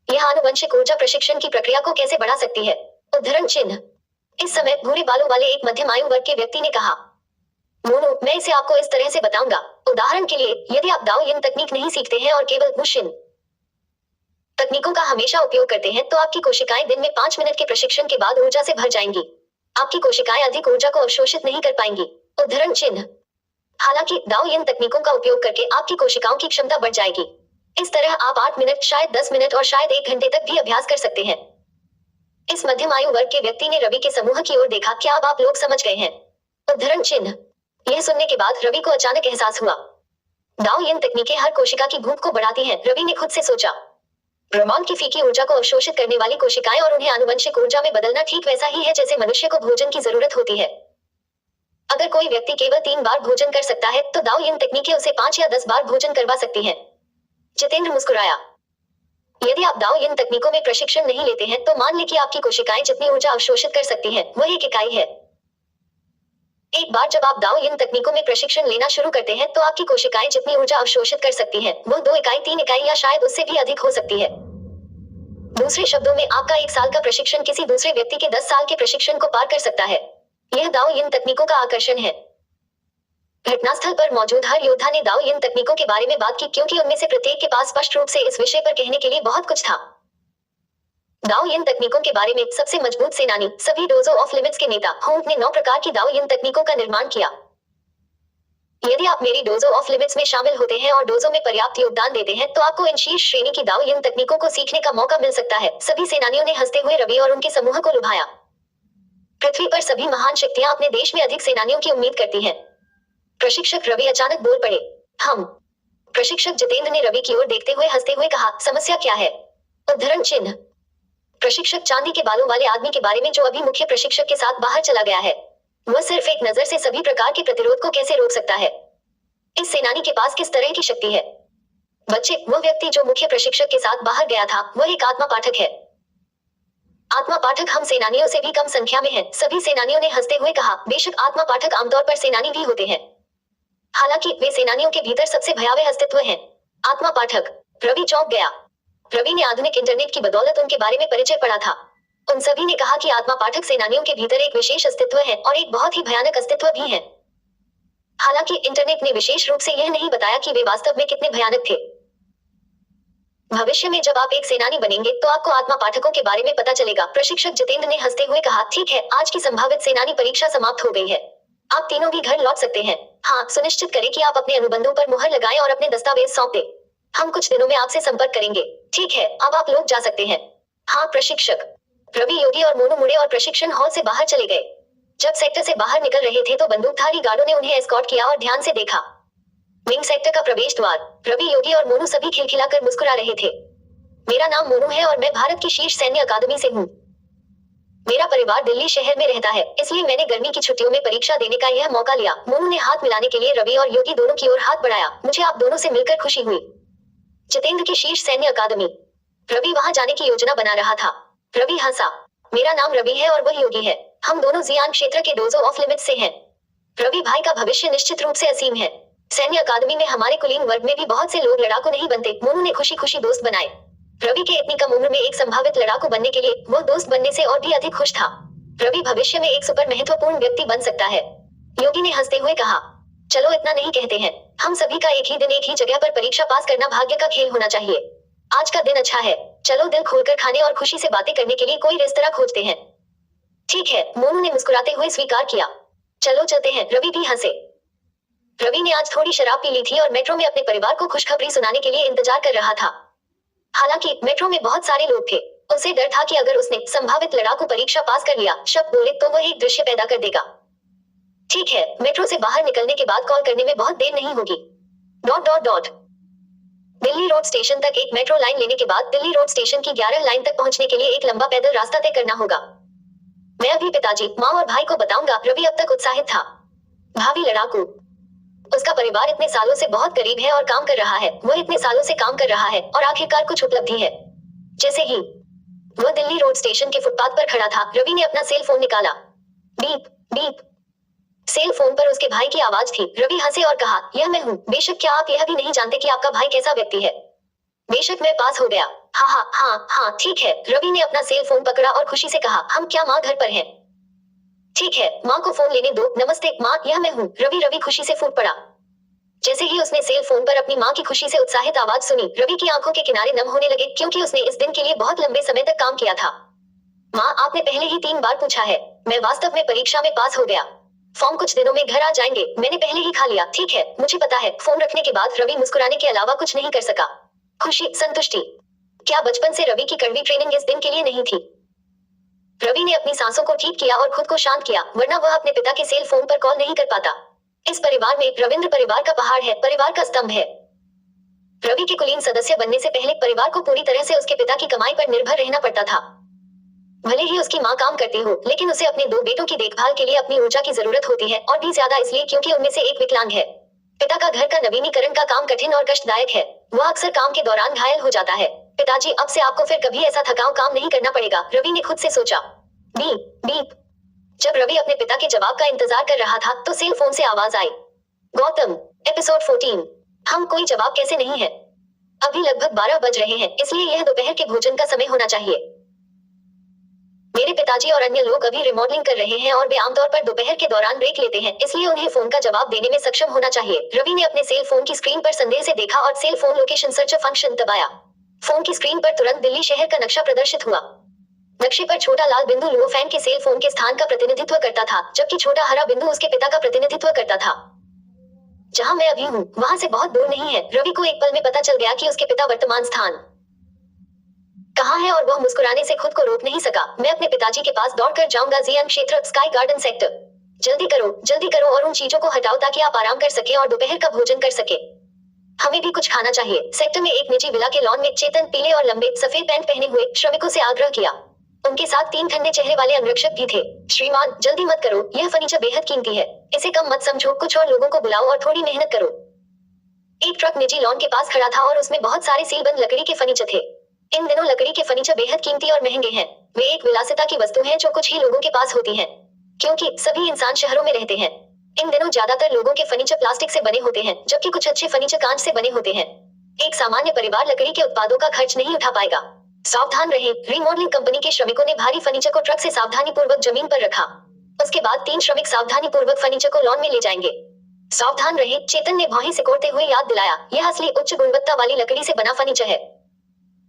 यह आनुवंशिक ऊर्जा प्रशिक्षण की प्रक्रिया को कैसे बढ़ा सकती है? उद्धरण चिन्ह। इस समय भूरे बालों वाले एक मध्यम आयु वर्ग के व्यक्ति ने कहा। मोनू, मैं इसे आपको इस तरह से बताऊंगा। उदाहरण के लिए, यदि आप दाओ यिन तकनीक नहीं सीखते हैं और केवल मुशिन तकनीकों का हमेशा उपयोग करते हैं तो आपकी कोशिकाएं दिन में 5 मिनट के प्रशिक्षण के बाद ऊर्जा से भर जाएंगी। आपकी कोशिकाएं अधिक ऊर्जा को अवशोषित नहीं कर पाएंगी। उद्धरण चिन्ह। हालांकि दाओ यिन तकनीकों का उपयोग करके आपकी कोशिकाओं की क्षमता बढ़ जाएगी। इस तरह आप 8 मिनट, शायद 10 मिनट और शायद 1 घंटे तक भी अभ्यास कर सकते हैं। इस मध्यम आयु वर्ग के व्यक्ति ने रवि के समूह की ओर देखा। क्या अब आप लोग समझ गए हैं? उद्धरण चिन्ह। यह सुनने के बाद रवि को अचानक एहसास हुआ। दाओ यिन तकनीकें हर कोशिका की भूख को बढ़ाती हैं। रवि ने खुद से सोचा। ब्रह्मांड की फीकी ऊर्जा को अवशोषित करने वाली कोशिकाएं और उन्हें आनुवंशिक ऊर्जा में बदलना ठीक वैसा ही है जैसे मनुष्य को भोजन की जरूरत होती है। अगर कोई व्यक्ति केवल 3 बार भोजन कर सकता है तो दाओ यिन तकनीकें उसे 5 या 10 बार भोजन करवा सकती हैं। जितेंद्र मुस्कुराया। यदि आप दाओ यिन तकनीकों में प्रशिक्षण नहीं लेते हैं तो मान लें कि आपकी कोशिकाएं जितनी ऊर्जा अवशोषित कर सकती हैं, वह एक इकाई है। एक बार जब आप दाओ यिन तकनीकों में प्रशिक्षण लेना शुरू करते हैं तो आपकी कोशिकाएं जितनी ऊर्जा अवशोषित कर सकती हैं, वो 2 इकाई, 3 इकाई या शायद उससे भी अधिक हो सकती है। दूसरे शब्दों में, आपका 1 साल का प्रशिक्षण किसी दूसरे व्यक्ति के 10 साल के प्रशिक्षण को पार कर सकता है। यह दाओ यिन तकनीकों का आकर्षण है। घटनास्थल पर मौजूद हर योद्धा ने दाओ यिन तकनीकों के बारे में बात की क्योंकि उनमें से प्रत्येक के पास स्पष्ट रूप से इस विषय पर कहने के लिए बहुत कुछ था। दाओ यिन तकनीकों के बारे में सबसे मजबूत सेनानी, सभी डोजो ऑफ लिमिट्स के नेता होंग ने 9 प्रकार की दाओ यिन तकनीकों का निर्माण किया। यदि आप मेरी डोजो ऑफ लिमिट्स में शामिल होते हैं और डोजो में पर्याप्त योगदान देते हैं तो आपको इन शीर्ष श्रेणी की दाओ यिन तकनीकों को सीखने का मौका मिल सकता है। सभी सेनानियों ने हंसते हुए रवि और उनके समूह को लुभाया। पृथ्वी पर सभी महान शक्तियां अपने देश में अधिक सेनानियों की उम्मीद करती हैं। प्रशिक्षक रवि अचानक बोल पड़े। प्रशिक्षक जितेंद्र ने रवि की ओर देखते हुए हंसते हुए कहा, समस्या क्या है? उद्धरण चिन्ह। प्रशिक्षक चांदी के बालों वाले आदमी के बारे में जो अभी मुख्य प्रशिक्षक के साथ बाहर चला गया है। वह सिर्फ एक नजर से सभी प्रकार के प्रतिरोध को कैसे रोक सकता है? इस सेनानी के पास किस तरह की शक्ति है? बच्चे, वह व्यक्ति जो मुख्य प्रशिक्षक के साथ बाहर गया था, वह एक आत्मा पाठक है। आत्मा पाठक हम सेनानियों से भी कम संख्या में हैं। सभी सेनानियों ने हंसते हुए कहा। बेशक आत्मा पाठक आमतौर पर सेनानी भी होते हैं, हालांकि वे सेनानियों के भीतर सबसे भयावह अस्तित्व हैं। आत्मा पाठक। रवि चौंक गया। रवि ने आधुनिक इंटरनेट की बदौलत उनके बारे में परिचय पढ़ा था। उन सभी ने कहा कि आत्मा पाठक सेनानियों के भीतर एक विशेष अस्तित्व है और एक बहुत ही भयानक अस्तित्व भी है। हालांकि इंटरनेट ने विशेष रूप से यह नहीं बताया कि वे वास्तव में कितने भयानक थे। भविष्य में जब आप एक सेनानी बनेंगे तो आपको आत्मा पाठकों के बारे में पता चलेगा। प्रशिक्षक जितेंद्र ने हंसते हुए कहा, ठीक है, आज की संभावित सेनानी परीक्षा समाप्त हो गई है। आप तीनों भी घर लौट सकते हैं। हाँ, सुनिश्चित करें कि आप अपने अनुबंधों पर मुहर लगाएं और अपने दस्तावेज सौंप दें। हम कुछ दिनों में आपसे संपर्क करेंगे। ठीक है, अब आप लोग जा सकते हैं। हाँ प्रशिक्षक। रवि, योगी और मोनू मुड़े और प्रशिक्षण हॉल से बाहर चले गए। जब सेक्टर से बाहर निकल रहे थे तो बंदूकधारी गार्डों ने उन्हें एस्कॉर्ट किया और ध्यान से देखा। विंग सेक्टर का प्रवेश द्वार। रवि, योगी और मोनू सभी खिलखिलाकर मुस्कुरा रहे थे। मेरा नाम मोनू है और मैं भारत की शीर्ष सैन्य अकादमी से हूँ। मेरा परिवार दिल्ली शहर में रहता है, इसलिए मैंने गर्मी की छुट्टियों में परीक्षा देने का यह मौका लिया। मोनू ने हाथ मिलाने के लिए रवि और योगी दोनों की ओर हाथ बढ़ाया। मुझे आप दोनों से मिलकर खुशी हुई। जितेंद्र की शीर्ष सैन्य अकादमी। रवि वहां जाने की योजना बना रहा था। रवि हंसा। मेरा नाम रवि है और वह योगी है। हम दोनों जियान क्षेत्र के डोजो ऑफ लिमिट्स से हैं। रवि भाई का भविष्य निश्चित रूप से असीम है। सैन्य अकादमी में हमारे कुलीन वर्ग में भी बहुत से लोग लड़ाकू नहीं बनते। मोनू ने खुशी खुशी दोस्त बनाए। रवि के इतनी कम उम्र में एक संभावित लड़ाकू बनने के लिए वह दोस्त बनने से और भी अधिक खुश था। रवि भविष्य में एक सुपर महत्वपूर्ण व्यक्ति बन सकता है। योगी ने हंसते हुए कहा, चलो इतना नहीं कहते हैं। हम सभी का एक ही दिन एक ही जगह पर परीक्षा पास करना भाग्य का खेल होना चाहिए। आज का दिन अच्छा है। चलो दिल खोलकर खाने और खुशी से बातें करने के लिए कोई रेस्तरां खोजते हैं। ठीक है, मोनू ने मुस्कुराते हुए स्वीकार किया। चलो चलते हैं। रवि भी हंसे। रवि ने आज थोड़ी शराब पी ली थी और मेट्रो में अपने परिवार को खुशखबरी सुनाने के लिए इंतजार कर रहा था। हालांकि मेट्रो में बहुत सारे लोग थे। उसे डर था कि अगर उसने संभावित लड़ाकू परीक्षा पास कर लिया शब्द बोले तो वह एक दृश्य पैदा कर देगा। ठीक है, मेट्रो से बाहर निकलने के बाद कॉल करने में बहुत देर नहीं होगी। Dot dot dot. Delhi road station तक एक मेट्रो लाइन लेने के बाद दिल्ली रोड स्टेशन की 11 लाइन तक पहुंचने के लिए एक लंबा पैदल रास्ता तय करना होगा। मैं अभी पिताजी, माँ और भाई को बताऊंगा। रवि अब तक उत्साहित था। भावी लड़ाकू। उसका परिवार इतने सालों से बहुत करीब है और काम कर रहा है। वह इतने सालों से काम कर रहा है और आखिरकार कुछ उपलब्धि है। जैसे ही वह दिल्ली रोड स्टेशन के फुटपाथ पर खड़ा था, रवि ने अपना सेल फोन निकाला। Beep beep. सेल फोन पर उसके भाई की आवाज थी। रवि हंसे और कहा, यह मैं हूँ। बेशक, क्या आप यह भी नहीं जानते कि आपका भाई कैसा व्यक्ति है? बेशक, मैं पास हो गया। हाँ हाँ हाँ हाँ, ठीक है। रवि ने अपना सेल फोन पकड़ा और खुशी से कहा, हम क्या माँ घर पर हैं? ठीक है, माँ को फोन लेने दो। नमस्ते माँ, यह मैं हूँ। रवि खुशी से फूट पड़ा। जैसे ही उसने सेल फोन पर अपनी माँ की खुशी से उत्साहित आवाज सुनी, रवि की आंखों के किनारे नम होने लगे, क्योंकि उसने इस दिन के लिए बहुत लंबे समय तक काम किया था। माँ, आपने पहले ही 3 बार पूछा है। मैं वास्तव में परीक्षा में पास हो गया। फॉर्म कुछ दिनों में घर आ जाएंगे। मैंने पहले ही खा लिया। ठीक है, मुझे पता है। फोन रखने के बाद रवि मुस्कुराने के अलावा कुछ नहीं कर सका। खुशी, संतुष्टि। क्या बचपन से रवि की कड़वी ट्रेनिंग इस दिन के लिए नहीं थी? रवि ने अपनी सांसों को ठीक किया और खुद को शांत किया, वरना वह अपने पिता के सेल फोन पर कॉल नहीं कर पाता। इस परिवार में रविंद्र परिवार का पहाड़ है, परिवार का स्तंभ है। रवि के कुलीन सदस्य बनने से पहले परिवार को पूरी तरह से उसके पिता की कमाई पर निर्भर रहना पड़ता था। भले ही उसकी माँ काम करती हो, लेकिन उसे अपने 2 बेटों की देखभाल के लिए अपनी ऊर्जा की जरूरत होती है, और भी ज्यादा इसलिए क्योंकि उनमें से एक विकलांग है। पिता का घर का नवीनीकरण का काम कठिन और कष्टदायक है। वह अक्सर काम के दौरान घायल हो जाता है। पिताजी, अब से आपको फिर कभी ऐसा थकाऊ काम नहीं करना पड़ेगा, रवि ने खुद से सोचा। Beep beep. जब रवि अपने पिता के जवाब का इंतजार कर रहा था तो सेल फोन से आवाज आई। गौतम, एपिसोड 14। हम कोई जवाब कैसे नहीं है? अभी लगभग 12 बज रहे हैं, इसलिए यह दोपहर के भोजन का समय होना चाहिए। मेरे पिताजी और अन्य लोग अभी रिमॉडलिंग कर रहे हैं और वे आमतौर पर दोपहर के दौरान ब्रेक लेते हैं, इसलिए उन्हें फोन का जवाब देने में सक्षम होना चाहिए। रवि ने अपने सेल फोन की स्क्रीन पर संदेह से देखा और cell phone location search function दबाया। फोन की स्क्रीन पर तुरंत दिल्ली शहर का नक्शा प्रदर्शित हुआ। नक्शे पर छोटा लाल बिंदु लुओ फैन के सेल फोन के स्थान का प्रतिनिधित्व करता था, जबकि छोटा हरा बिंदु उसके पिता का प्रतिनिधित्व करता था। जहां मैं अभी हूँ वहां से बहुत दूर नहीं है। रवि को एक पल में पता चल गया कि उसके पिता वर्तमान स्थान कहाँ है और वह मुस्कुराने से खुद को रोक नहीं सका। मैं अपने पिताजी के पास दौड़कर जाऊंगा। जियान क्षेत्र, स्काई गार्डन सेक्टर। जल्दी करो और उन चीजों को हटाओ ताकि आप आराम कर सके और दोपहर का भोजन कर सके। हमें भी कुछ खाना चाहिए। सेक्टर में एक निजी विला के लॉन में चेतन पीले और लंबे सफेद पैंट पहने हुए श्रमिकों से आग्रह किया। उनके साथ 3 ठंडे चेहरे वाले अंगरक्षक भी थे। श्रीमान, जल्दी मत करो, यह फर्नीचर बेहद कीमती है। इसे कम मत समझो, कुछ और लोगों को बुलाओ और थोड़ी मेहनत करो। एक ट्रक निजी लॉन के पास खड़ा था और उसमें बहुत सारे सीलबंद लकड़ी के फर्नीचर थे। इन दिनों लकड़ी के फर्नीचर बेहद कीमती और महंगे हैं। वे एक विलासिता की वस्तु है जो कुछ ही लोगों के पास होती है, क्योंकि सभी इंसान शहरों में रहते हैं। इन दिनों ज्यादातर लोगों के फर्नीचर प्लास्टिक से बने होते हैं, जबकि कुछ अच्छे फर्नीचर कांच से बने होते हैं। एक सामान्य परिवार लकड़ी के उत्पादों का खर्च नहीं उठा पाएगा। सावधान रहें, रीमॉडलिंग कंपनी के श्रमिकों ने भारी फर्नीचर को ट्रक से सावधानी पूर्वक जमीन पर रखा। उसके बाद 3 श्रमिक सावधानी पूर्वक फर्नीचर को लॉन में ले जाएंगे। सावधान रहें, चेतन ने भौहें सिकोड़ते हुए याद दिलाया, यह असली उच्च गुणवत्ता वाली लकड़ी से बना फर्नीचर है।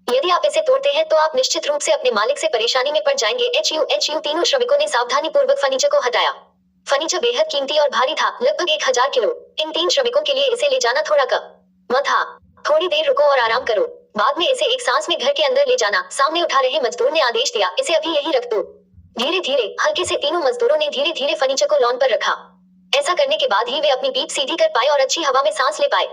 यदि आप इसे तोड़ते हैं तो आप निश्चित रूप से अपने मालिक से परेशानी में पड़ जाएंगे। HU तीनों श्रमिकों ने सावधानी पूर्वक फर्नीचर को हटाया। फर्नीचर बेहद कीमती और भारी था, लगभग 1000 किलो। इन 3 श्रमिकों के लिए इसे ले जाना थोड़ा कम मत था। थोड़ी देर रुको और आराम करो, बाद में इसे एक सांस में घर के अंदर ले जाना। सामने उठा रहे मजदूर ने आदेश दिया, इसे अभी यहीं रख दो। धीरे धीरे हल्के से तीनों मजदूरों ने धीरे धीरे फर्नीचर को लॉन पर रखा। ऐसा करने के बाद ही वे अपनी पीठ सीधी कर पाए और अच्छी हवा में सांस ले पाए।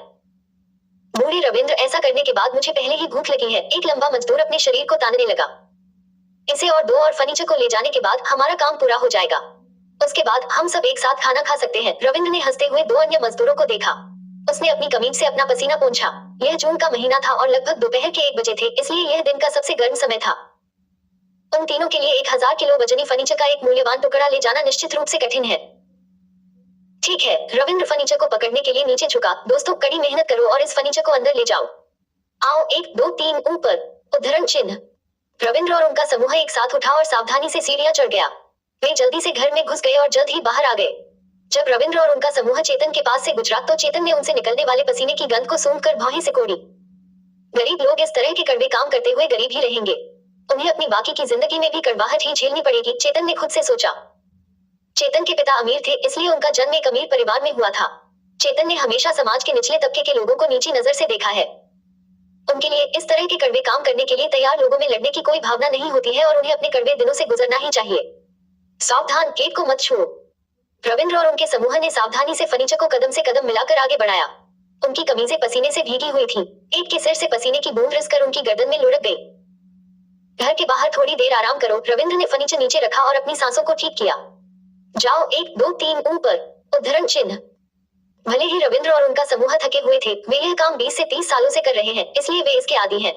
बूढ़े रविंद्र, ऐसा करने के बाद मुझे पहले ही भूख लगी है। एक लंबा मजदूर अपने शरीर को तानने लगा। इसे और 2 और फर्नीचर को ले जाने के बाद हमारा काम पूरा हो जाएगा। उसके बाद हम सब एक साथ खाना खा सकते हैं। रविंद्र ने हंसते हुए 2 अन्य मजदूरों को देखा। उसने अपनी कमीज से अपना पसीना पोंछा। यह जून का महीना था और लगभग दोपहर के 1 बजे थे, इसलिए यह दिन का सबसे गर्म समय था। उन तीनों के लिए 1000 किलो वजनी फर्नीचर का एक मूल्यवान टुकड़ा ले जाना निश्चित रूप से कठिन है। ठीक है, रविंद्र फर्नीचर को पकड़ने के लिए नीचे झुका। दोस्तों, कड़ी मेहनत करो और इस फर्नीचर को अंदर ले जाओ। आओ, 1 2 3 ऊपर। उद्धरण चिन्ह। रविंद्र और उनका समूह एक साथ उठा और सावधानी से सीढ़ियां चढ़ गया। वे जल्दी से घर में घुस गए और जल्द ही बाहर आ गए। जब रविंद्र और उनका समूह चेतन के पास से गुजरा तो चेतन ने उनसे निकलने वाले पसीने की गंध को सूंघकर भौहें सिकोड़ी। गरीब लोग इस तरह के कड़वे काम करते हुए गरीब ही रहेंगे। उन्हें अपनी बाकी की जिंदगी में भी कड़वाहट ही झेलनी पड़ेगी, चेतन ने खुद से सोचा। चेतन के पिता अमीर थे, इसलिए उनका जन्म एक अमीर परिवार में हुआ था। चेतन ने हमेशा समाज के निचले तबके के लोगों को नीची नजर से देखा है। उनके लिए इस तरह के कड़वे काम करने के लिए तैयार लोगों में लड़ने की कोई भावना नहीं होती है और उन्हें अपने कड़वे दिनों से गुजरना ही चाहिए। सावधान, गेट को मत छुओ। रविंद्र और उनके समूह ने सावधानी से फर्नीचर को कदम से कदम मिलाकर आगे बढ़ाया। उनकी कमीजें पसीने से भीगी हुई थीं। एक के सिर से पसीने की बूंद रिसकर उनकी गर्दन में लुढ़क गई। घर के बाहर थोड़ी देर आराम करो। रविंद्र ने फर्नीचर नीचे रखा और अपनी सांसों को ठीक किया। जाओ, 1 2 3 ऊपर। उद्धरण चिन्ह। भले ही रविंद्र और उनका समूह थके हुए थे, वे यह काम 20 से 30 सालों से कर रहे हैं, इसलिए वे इसके आदी हैं।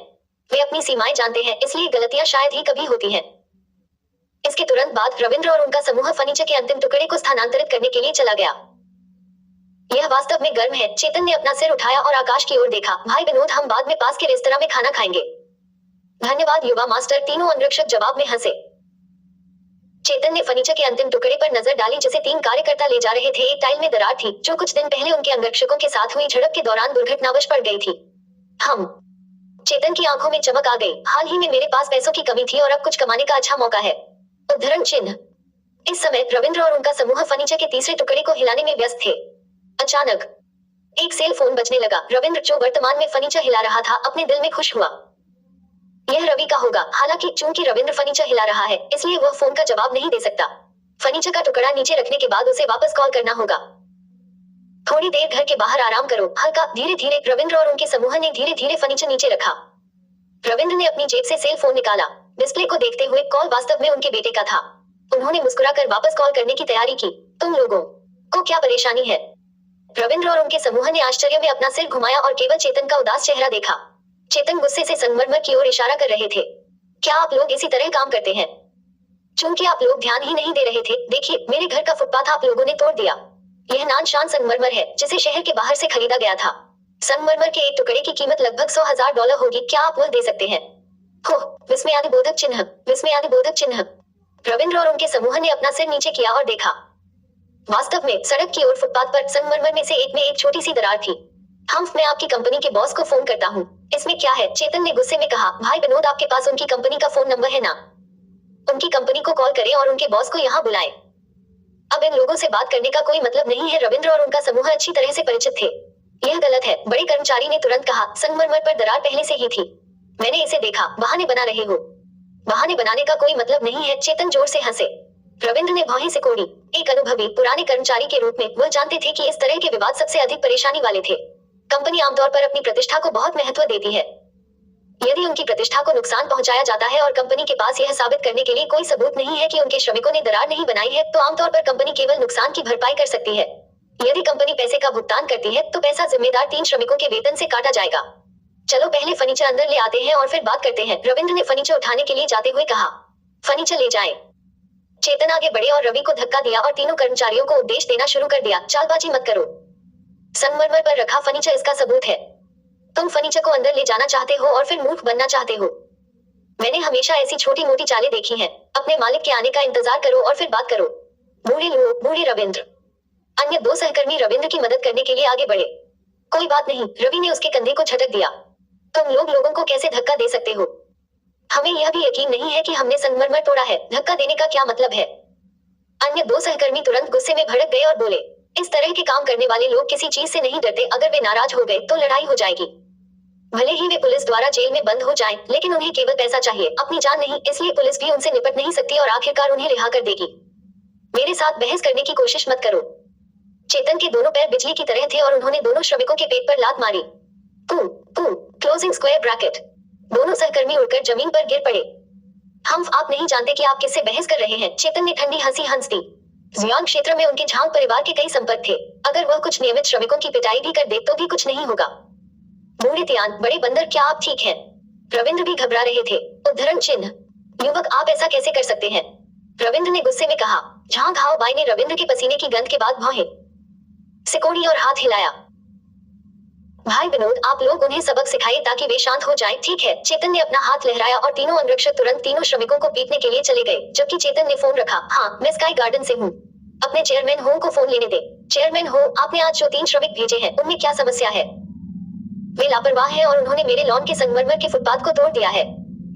वे अपनी सीमाएं जानते हैं, इसलिए गलतियां शायद ही कभी होती हैं। इसके तुरंत बाद रविंद्र और उनका समूह फर्नीचर के अंतिम टुकड़े को स्थानांतरित करने के लिए चला गया। यह वास्तव में गर्म है। चेतन ने अपना सिर उठाया और आकाश की ओर देखा। भाई विनोद, हम बाद में पास के रेस्तरां में खाना खाएंगे। धन्यवाद युवा मास्टर, तीनों अंगरक्षक जवाब में हंसे। चेतन ने फर्नीचर के अंतिम टुकड़े पर नजर डाली जिसे 3 कार्यकर्ता ले जा रहे थे। एक टाइल में दरार थी, जो कुछ दिन पहले उनके अंगरक्षकों के साथ हुई झड़प के दौरान दुर्घटनावश पड़ गई थी। हम चेतन की आंखों में चमक आ गई। हाल ही में मेरे पास पैसों की कमी थी और अब कुछ कमाने का अच्छा मौका है। उद्धरण चिन्ह। इस समय रविंद्र और उनका समूह फर्नीचर के तीसरे टुकड़े को हिलाने में व्यस्त थे। अचानक एक सेल फोन बजने लगा। रविंद्र, जो वर्तमान में फर्नीचर हिला रहा था, अपने दिल में खुश हुआ। यह रवि का होगा। हालांकि चूंकि रविंद्र फर्नीचर हिला रहा है, इसलिए वह फोन का जवाब नहीं दे सकता। फर्नीचर का टुकड़ा नीचे रखने के बाद उसे वापस कॉल करना होगा। थोड़ी देर घर के बाहर आराम करो। हल्का, धीरे धीरे। रविंद्र और उनके समूह ने धीरे धीरे फर्नीचर नीचे रखा। रविंद्र ने अपनी जेब से सेल फोन निकाला। डिस्प्ले को देखते हुए कॉल वास्तव में उनके बेटे का था। उन्होंने मुस्कुराकर वापस कॉल करने की तैयारी की। तुम लोगों को क्या परेशानी है? रविंद्र और उनके समूह ने आश्चर्य में अपना सिर घुमाया और केवल चेतन का उदास चेहरा देखा। चेतन गुस्से से संगमरमर की ओर इशारा कर रहे थे। क्या आप लोग इसी तरह काम करते हैं? चूंकि आप लोग ध्यान ही नहीं दे रहे थे, देखिए, मेरे घर का फुटपाथ आप लोगों ने तोड़ दिया। यह नानशान संगमरमर है, जिसे शहर के बाहर से खरीदा गया था। संगमरमर के एक टुकड़े की कीमत लगभग $100,000 होगी। क्या आप वह दे सकते हैं? हो, विस्मयादिबोधक चिन्ह, विस्मयादिबोधक चिन्ह। रविंद्र और उनके समूह ने अपना सिर नीचे किया और देखा। वास्तव में सड़क की ओर फुटपाथ पर संगमरमर में से एक में एक छोटी सी दरार थी। मैं आपकी कंपनी के बॉस को फोन करता हूँ। इसमें क्या है? चेतन ने गुस्से में कहा। भाई विनोद, आपके पास उनकी कंपनी का फोन नंबर है ना? उनकी कंपनी को कॉल करें और उनके बॉस को यहाँ बुलाएं। अब इन लोगों से बात करने का कोई मतलब नहीं है। रविंद्र और उनका समूह अच्छी तरह से परिचित थे। यह गलत है, बड़े कर्मचारी ने तुरंत कहा। संगमरमर पर दरार पहले से ही थी। मैंने इसे देखा। बहाने बना रहे हो। बहाने बनाने का कोई मतलब नहीं है। चेतन जोर से हंसे। रविंद्र ने भौहें सिकोड़ी। एक अनुभवी पुराने कर्मचारी के रूप में वह जानते थे कि इस तरह के विवाद सबसे अधिक परेशानी वाले थे। कंपनी आमतौर पर अपनी प्रतिष्ठा को बहुत महत्व देती है। यदि उनकी प्रतिष्ठा को नुकसान पहुंचाया जाता है और कंपनी के पास यह साबित करने के लिए कोई सबूत नहीं है कि उनके श्रमिकों ने दरार नहीं बनाई है, तो आमतौर पर कंपनी केवल नुकसान की भरपाई कर सकती है। यदि कंपनी पैसे का भुगतान करती है तो पैसा जिम्मेदार 3 श्रमिकों के वेतन से काटा जाएगा। चलो पहले फर्नीचर अंदर ले आते हैं और फिर बात करते हैं, रविंद्र ने फर्नीचर उठाने के लिए जाते हुए कहा। फर्नीचर ले जाएं। चेतन आगे बढ़े और रवि को धक्का दिया और तीनों कर्मचारियों को उपदेश देना शुरू कर दिया। चालबाजी मत करो। संगमरमर पर रखा फर्नीचर इसका सबूत है। तुम फर्नीचर को अंदर ले जाना चाहते हो और फिर मूर्ख बनना चाहते हो। मैंने हमेशा ऐसी छोटी मोटी चालें देखी हैं। अपने मालिक के आने का इंतजार करो और फिर बात करो। बूढ़े लोग, बूढ़े रविंद्र। अन्य 2 सहकर्मी रविंद्र की मदद करने के लिए आगे बढ़े। कोई बात नहीं, रवि ने उसके कंधे को झटक दिया। तुम लोग लोगों को कैसे धक्का दे सकते हो? हमें यह भी यकीन नहीं है कि हमने संगमरमर तोड़ा है। धक्का देने का क्या मतलब है? अन्य 2 सहकर्मी तुरंत गुस्से में भड़क गए और बोले, इस तरह के काम करने वाले लोग किसी चीज से नहीं डरते। अगर वे नाराज हो गए तो लड़ाई हो जाएगी। भले ही वे पुलिस द्वारा जेल में बंद हो जाएं, लेकिन उन्हें केवल पैसा चाहिए, अपनी जान नहीं। इसलिए पुलिस भी उनसे निपट नहीं सकती और आखिरकार उन्हें रिहा कर देगी। मेरे साथ बहस करने की कोशिश मत करो। चेतन के दोनों पैर बिजली की तरह थे और उन्होंने दोनों श्रमिकों के पेट पर लात मारी। कू कू क्लोजिंग स्क्वायर ब्रैकेट। दोनों सहकर्मी उड़कर जमीन पर गिर पड़े। आप नहीं जानते कि आप किससे बहस कर रहे हैं। चेतन ने ठंडी हंसी हंस दी। जियांग क्षेत्र में उनके झांग परिवार के कई संपर्क थे। अगर वह कुछ नियमित श्रमिकों की पिटाई भी कर दे तो भी कुछ नहीं होगा। बूढ़े तियान, बड़े बंदर, क्या आप ठीक हैं? रविंद्र भी घबरा रहे थे। उद्धरण चिन्ह। युवक, आप ऐसा कैसे कर सकते हैं? रविंद्र ने गुस्से में कहा। झांग हाव बाई ने रविंद्र के पसीने की गंध के बाद भौहें सिकोड़ी और हाथ हिलाया। भाई विनोद, आप लोग उन्हें सबक सिखाइए ताकि वे शांत हो जाएं। ठीक है। चेतन ने अपना हाथ लहराया और तीनों अंगरक्षक तुरंत तीनों श्रमिकों को पीटने के लिए चले गए, जबकि चेतन ने फोन रखा। हाँ, मैं स्काई गार्डन से हूँ। अपने चेयरमैन हो को फोन लेने दे। चेयरमैन हो, आपने आज जो 3 श्रमिक भेजे हैं उनमें क्या समस्या है? वे लापरवाह हैं और उन्होंने मेरे लॉन के संगमरमर के फुटपाथ को तोड़ दिया है।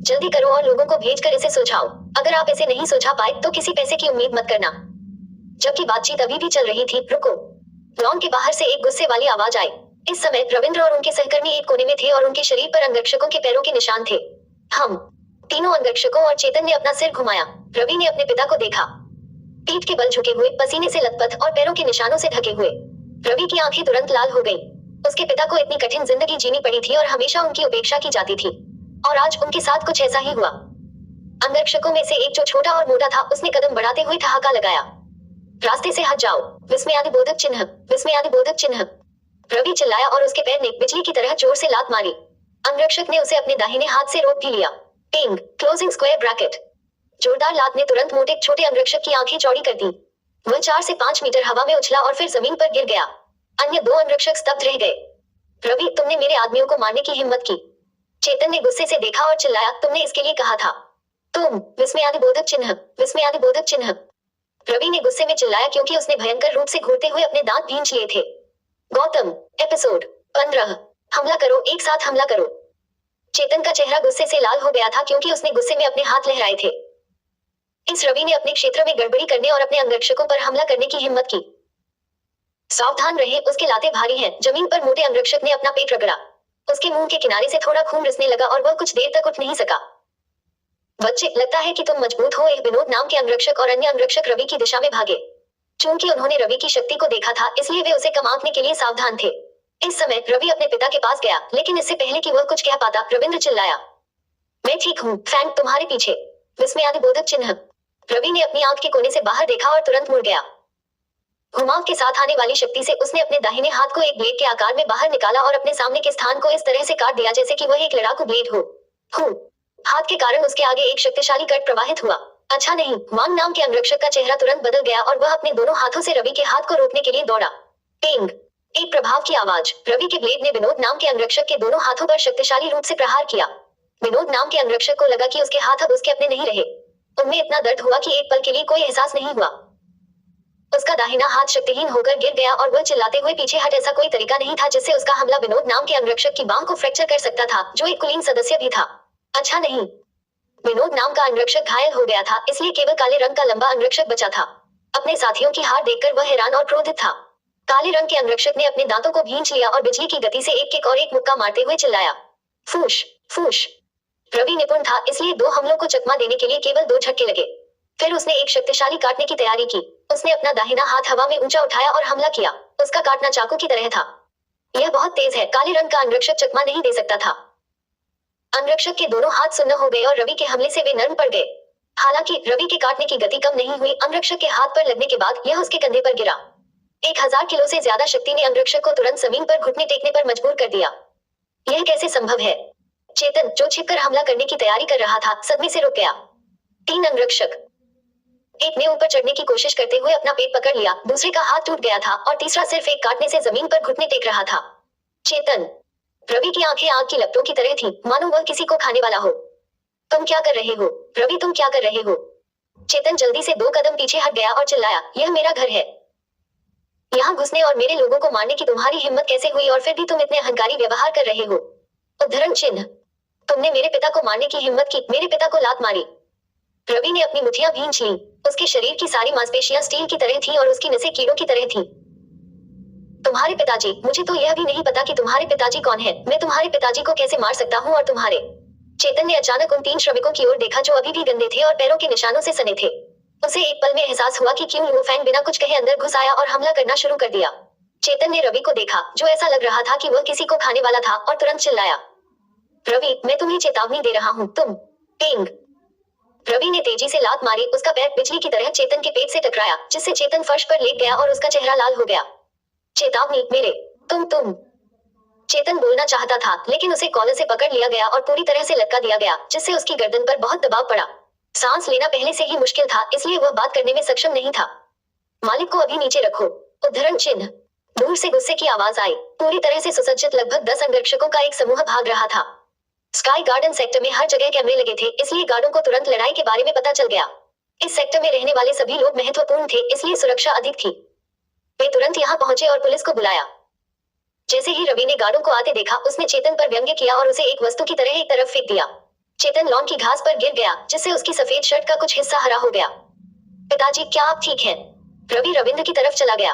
जल्दी करो और लोगों को भेजकर इसे सुलझाओ। अगर आप इसे नहीं सुलझा पाए तो किसी पैसे की उम्मीद मत करना। जबकि बातचीत अभी भी चल रही थी, रुको। लॉन के बाहर से एक गुस्से वाली आवाज आई। इस समय रविंद्र और उनके सहकर्मी एक कोने में थे और उनके शरीर पर अंगरक्षकों के पैरों के निशान थे। हम तीनों अंगरक्षकों और चेतन ने अपना सिर घुमाया। रवि ने अपने पिता को देखा, पीठ के बल झुके हुए, पसीने से लथपथ और पैरों के निशानों से ढके हुए। रवि की आंखें तुरंत लाल हो गईं। उसके पिता को इतनी कठिन जिंदगी जीनी पड़ी थी और हमेशा उनकी उपेक्षा की जाती थी, और आज उनके साथ कुछ ऐसा ही हुआ। अंगरक्षकों में से एक जो छोटा और मोटा था, उसने कदम बढ़ाते हुए ठहाका लगाया, रास्ते से हट जाओ। विस्मयादिबोधक चिन्ह, विस्मयादिबोधक चिन्ह। रवि चिल्लाया और उसके पैर ने बिजली की तरह जोर से लात मारी। अंगरक्षक ने उसे अपने दाहिने हाथ से रोक भी लिया। टिंग, क्लोजिंग स्क्वायर ब्रैकेट। जोरदार लात ने तुरंत मोटे छोटे अंगरक्षक की आंखें चौड़ी कर दी। वह 4 से 5 मीटर हवा में उछला और फिर जमीन पर गिर गया। अन्य 2 अंगरक्षक स्तब्ध रह गए। रवि, तुमने मेरे आदमियों को मारने की हिम्मत की। चेतन ने गुस्से से देखा और चिल्लाया, तुमने इसके लिए कहा था। तुम, विस्मयादिबोधक चिन्ह, विस्मयादिबोधक चिन्ह। रवि ने गुस्से में चिल्लाया क्योंकि उसने भयंकर रूप से घूरते हुए अपने दांत भींच लिए थे। गौतम, एपिसोड 15। हमला करो, एक साथ हमला करो। चेतन का चेहरा गुस्से से लाल हो गया था क्योंकि उसने गुस्से में अपने हाथ लहराए थे। इस रवि ने अपने क्षेत्र में गड़बड़ी करने और अपने अंगरक्षकों पर हमला करने की हिम्मत की। सावधान रहे, उसके लाते भारी हैं। जमीन पर मोटे अंगरक्षक ने अपना पेट रगड़ा। उसके मुंह के किनारे से थोड़ा खून रिसने लगा और वह कुछ देर तक उठ नहीं सका। बच्चे, लगता है कि तुम मजबूत हो। एक विनोद नाम के अंगरक्षक और अन्य अंगरक्षक रवि की दिशा में भागे। चूंकि उन्होंने रवि की शक्ति को देखा था, इसलिए वे उसे कम आंकने के लिए सावधान थे। इस समय रवि अपने पिता के पास गया, लेकिन इससे पहले कि वह कुछ कह पाता, रविंद्र चिल्लाया, मैं ठीक हूँ, फैंग तुम्हारे पीछे। विस्मयादिबोधक चिन्ह। रवि ने अपनी आंख के कोने से बाहर देखा और तुरंत मुड़ गया। घुमाव के साथ आने वाली शक्ति से उसने अपने दाहिने हाथ को एक ब्लेड के आकार में बाहर निकाला और अपने सामने के स्थान को इस तरह से काट दिया जैसे कि वह एक लड़ाकू ब्लेड हो। हाथ के कारण उसके आगे एक शक्तिशाली कट प्रवाहित हुआ। अच्छा नहीं। वांग नाम के अंगरक्षक का चेहरा तुरंत बदल गया और वह अपने दोनों हाथों से रवि के हाथ को रोकने के लिए दौड़ा। टिंग, एक प्रभाव की आवाज। रवि के ब्लेड ने विनोद नाम के अंगरक्षक के दोनों हाथों पर शक्तिशाली रूप से प्रहार किया। विनोद नाम के अंगरक्षक को लगा कि उसके हाथ अब उसके अपने नहीं रहे। उनमें इतना दर्द हुआ कि एक पल के लिए कोई एहसास नहीं हुआ। उसका दाहिना हाथ शक्तिहीन होकर गिर गया और वह चिल्लाते हुए पीछे हट। ऐसा कोई तरीका नहीं था जिससे उसका हमला विनोद नाम के अंगरक्षक की बांह को फ्रैक्चर कर सकता था, जो एक कुलीन सदस्य भी था। अच्छा नहीं। विनोद नाम का अंगरक्षक घायल हो गया था, इसलिए केवल काले रंग का लंबा अंगरक्षक बचा था। अपने साथियों की हार देखकर वह हैरान और क्रोधित था। काले रंग के अंगरक्षक ने अपने दांतों को भींच लिया और बिजली की गति से एक किक और एक मुक्का मारते हुए चिल्लाया, फूश फूश। रवि निपुण था, इसलिए 2 हमलों को चकमा देने के लिए केवल 2 झटके लगे। फिर उसने एक शक्तिशाली काटने की तैयारी की। उसने अपना दाहिना हाथ हवा में ऊंचा उठाया और हमला किया। उसका काटना चाकू की तरह था। यह बहुत तेज है। काले रंग का अंगरक्षक चकमा नहीं दे सकता था। अंगरक्षक के दोनों हाथ सुन्न हो गए और रवि के हमले से वे नर्म पड़ गए। हालांकि रवि के काटने की गति कम नहीं हुई। अंगरक्षक के हाथ पर लगने के बाद यह उसके कंधे पर गिरा। 1000 किलो से ज्यादा शक्ति ने अंगरक्षक को तुरंत जमीन पर घुटने टेकने पर मजबूर कर दिया। यह कैसे संभव है? चेतन, जो छिपकर हमला करने की तैयारी कर रहा था, सदमे से रुक गया। 3 अंगरक्षक। एक ने ऊपर चढ़ने की कोशिश करते हुए अपना पेट पकड़ लिया, दूसरे का हाथ टूट गया था और तीसरा सिर्फ एक काटने से जमीन पर घुटने टेक रहा था। चेतन। रवि की आंखें आग की लपटों की तरह थीं, मानो वह किसी को खाने वाला हो। तुम क्या कर रहे हो? रवि, तुम क्या कर रहे हो? चेतन जल्दी से 2 कदम पीछे हट गया और चिल्लाया, यह मेरा घर है। यहाँ घुसने और मेरे लोगों को मारने की तुम्हारी हिम्मत कैसे हुई और फिर भी तुम इतने अहंकारी व्यवहार कर रहे हो? उद्धरण चिन्ह। तुमने मेरे पिता को मारने की हिम्मत की, मेरे पिता को लात मारी। रवि ने अपनी मुट्ठियां भींच लीं। उसके शरीर की सारी मांसपेशियां स्टील की तरह थीं और उसकी नसें कीड़ों की तरह थीं। तुम्हारे पिताजी? मुझे तो यह भी नहीं पता कि तुम्हारे पिताजी कौन है। मैं तुम्हारे पिताजी को कैसे मार सकता हूँ और तुम्हारे? चेतन ने अचानक उन 3 श्रमिकों की ओर देखा जो अभी भी गंदे थे और पैरों के निशानों से सने थे। उसे एक पल में एहसास हुआ कि क्यों वो फैंग बिना कुछ कहे अंदर घुस आया और हमला करना शुरू कर दिया। चेतन ने रवि को देखा, जो ऐसा लग रहा था कि वह किसी को खाने वाला था, और तुरंत चिल्लाया, रवि, मैं तुम्हें चेतावनी दे रहा हूँ, तुम। टिंग। रवि ने तेजी से लात मारी, उसका पैर बिजली की तरह चेतन के पेट से टकराया, जिससे चेतन फर्श पर लेट गया और उसका चेहरा लाल हो गया। चेतावनी? मेरे? तुम। चेतन बोलना चाहता था, लेकिन उसे कॉलर से पकड़ लिया गया और पूरी तरह से लटका दिया गया, जिससे उसकी गर्दन पर बहुत दबाव पड़ा। सांस लेना पहले से ही मुश्किल था, इसलिए वह बात करने में सक्षम नहीं था। मालिक को अभी नीचे रखो। उद्धरण चिन्ह। दूर से गुस्से की आवाज आई। पूरी तरह से सुसज्जित लगभग 10 अंगरक्षकों का एक समूह भाग रहा था। स्काई गार्डन सेक्टर में हर जगह कैमरे लगे थे, इसलिए गार्डों को तुरंत लड़ाई के बारे में पता चल गया। इस सेक्टर में रहने वाले सभी लोग महत्वपूर्ण थे, इसलिए सुरक्षा अधिक थी। वे तुरंत यहाँ पहुंचे और पुलिस को बुलाया। जैसे ही रवि ने गार्डों को आते देखा, उसने चेतन पर व्यंग्य किया और उसे एक वस्तु की तरह एक तरफ फेंक दिया। चेतन लॉन की घास पर गिर गया, जिससे उसकी सफेद शर्ट का कुछ हिस्सा हरा हो गया। पिताजी, क्या आप ठीक हैं? रवि रविंद्र की तरफ चला गया।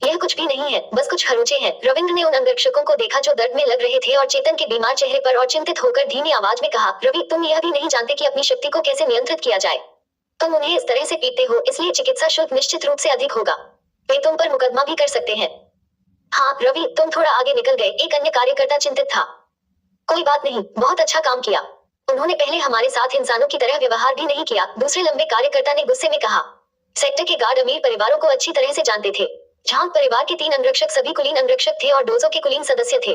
यह कुछ भी नहीं है, बस कुछ खरोंचे हैं। रविंद्र ने उन अंगरक्षकों को देखा जो दर्द में लग रहे थे और चेतन के बीमार चेहरे पर और चिंतित होकर धीमी आवाज में कहा, रवि, तुम यह भी नहीं जानते कि अपनी शक्ति को कैसे नियंत्रित किया जाए। तुम उन्हें इस तरह से पीटते हो, इसलिए चिकित्सा शुल्क निश्चित रूप से अधिक होगा। वे तुम पर मुकदमा भी कर सकते हैं। हाँ रवि, तुम थोड़ा आगे निकल गए। एक अन्य कार्यकर्ता चिंतित था। कोई बात नहीं, बहुत अच्छा काम किया। उन्होंने पहले हमारे साथ इंसानों की तरह व्यवहार भी नहीं किया, दूसरे लंबे कार्यकर्ता ने गुस्से में कहा। सेक्टर के गार्ड अमीर परिवारों को अच्छी तरह से जानते थे। झांग परिवार के 3 अंगरक्षक सभी कुलीन अंगरक्षक थे और डोजो के कुलीन सदस्य थे।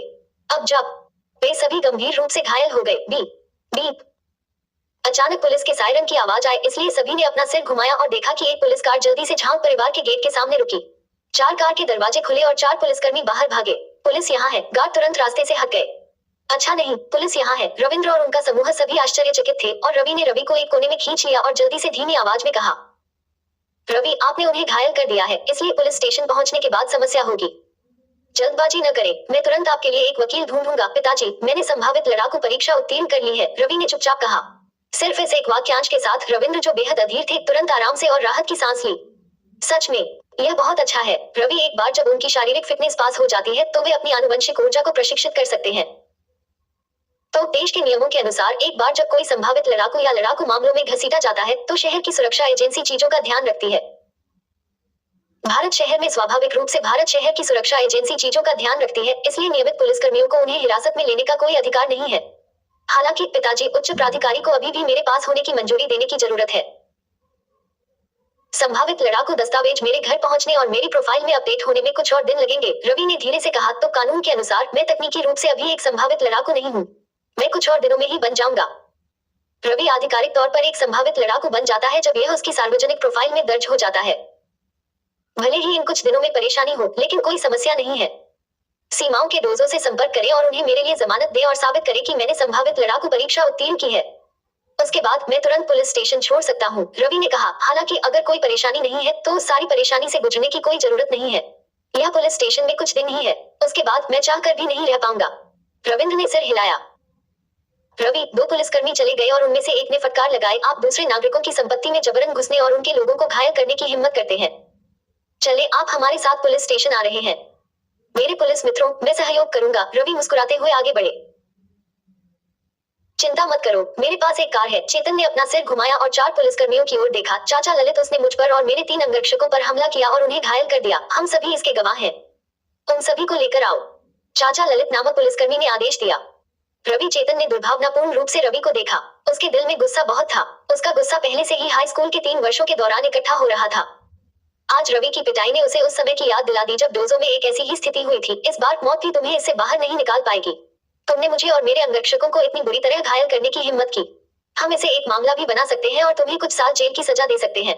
अब जब वे सभी गंभीर रूप से घायल हो गए। Beep beep. अचानक पुलिस के सायरन की आवाज आई, इसलिए सभी ने अपना सिर घुमाया और देखा कि एक पुलिस कार जल्दी से झांग परिवार के गेट के सामने रुकी। 4 कार के दरवाजे खुले और 4 पुलिसकर्मी बाहर भागे। पुलिस यहाँ है। गार्ड तुरंत रास्ते से हट गए। अच्छा नहीं, पुलिस यहाँ है। रविंद्र और उनका समूह सभी आश्चर्यचकित थे और रवि ने रवि को एक कोने में खींच लिया और जल्दी से धीमी आवाज में कहा, रवि, आपने उन्हें घायल कर दिया है, इसलिए पुलिस स्टेशन पहुंचने के बाद समस्या होगी। जल्दबाजी न करें, मैं तुरंत आपके लिए एक वकील ढूंढूंगा। पिताजी, मैंने संभावित लड़ाकू परीक्षा उत्तीर्ण कर ली है, रवि ने चुपचाप कहा। सिर्फ इस एक वाक्यांश के साथ रविंद्र, जो बेहद अधीर थे, तुरंत आराम से और राहत की सांस ली। सच में यह बहुत अच्छा है। रवि, एक बार जब उनकी शारीरिक फिटनेस पास हो जाती है तो वे अपनी आनुवंशिक ऊर्जा को प्रशिक्षित कर सकते हैं। तो देश के नियमों के अनुसार एक बार जब कोई संभावित लड़ाकू या लड़ाकू मामलों में घसीटा जाता है तो शहर की सुरक्षा एजेंसी चीजों का ध्यान रखती है। भारत शहर में स्वाभाविक रूप से भारत शहर की सुरक्षा एजेंसी चीजों का ध्यान रखती है, इसलिए नियमित पुलिसकर्मियों को उन्हें हिरासत में लेने का कोई अधिकार नहीं है। हालांकि पिताजी, उच्च प्राधिकारी को अभी भी मेरे पास होने की मंजूरी देने की जरूरत है। संभावित लड़ाकू दस्तावेज मेरे घर पहुंचने और मेरी प्रोफाइल में अपडेट होने में कुछ और दिन लगेंगे, रवि ने धीरे से कहा। तो कानून के अनुसार मैं तकनीकी रूप से अभी एक संभावित लड़ाकू नहीं हूँ। मैं कुछ और दिनों में ही बन जाऊंगा। रवि आधिकारिक तौर पर एक संभावित लड़ाकू बन जाता है जब यह उसकी सार्वजनिक प्रोफाइल में दर्ज हो जाता है। भले ही इन कुछ दिनों में परेशानी हो, लेकिन कोई समस्या नहीं है। सीमाओं के डोजों से संपर्क करें और उन्हें मेरे लिए जमानत दें और साबित करें कि मैंने संभावित लड़ाकू परीक्षा उत्तीर्ण की है। उसके बाद मैं तुरंत पुलिस स्टेशन छोड़ सकता हूँ, रवि ने कहा। हालांकि अगर कोई परेशानी नहीं है तो उस सारी परेशानी से गुजरने की कोई जरूरत नहीं है। यह पुलिस स्टेशन में कुछ दिन ही है, उसके बाद मैं चाहकर भी नहीं रह पाऊंगा। रविंद्र ने सिर हिलाया। रवि, 2 पुलिसकर्मी चले गए और उनमें से एक ने फटकार लगाई, आप दूसरे नागरिकों की संपत्ति में जबरन घुसने और उनके लोगों को घायल करने की हिम्मत करते हैं। चले, आप हमारे साथ पुलिस स्टेशन आ रहे हैं। मेरे पुलिस मित्रों, मैं सहयोग करूंगा, रवि मुस्कुराते हुए आगे बढ़े। चिंता मत करो, मेरे पास एक कार है। चेतन ने अपना सिर घुमाया और 4 पुलिसकर्मियों की ओर देखा। चाचा ललित, उसने मुझ पर और मेरे 3 अंगरक्षकों पर हमला किया और उन्हें घायल कर दिया। हम सभी इसके गवाह हैं। उन सभी को लेकर आओ, चाचा ललित नामक पुलिसकर्मी ने आदेश दिया। रवि, चेतन ने दुर्भावनापूर्ण रूप से रवि को देखा। उसके दिल में गुस्सा बहुत था। उसका गुस्सा पहले से ही हाई स्कूल के 3 वर्षों के दौरान इकट्ठा हो रहा था। आज रवि की पिटाई ने उसे उस समय की याद दिला दी जब डोजो में एक ऐसी ही स्थिति हुई थी। इस बार मौत भी तुम्हें इससे बाहर नहीं निकाल पाएगी। तुमने मुझे और मेरे अंगरक्षकों को इतनी बुरी तरह घायल करने की हिम्मत की। हम इसे एक मामला भी बना सकते हैं और तुम्हें कुछ साल जेल की सजा दे सकते हैं।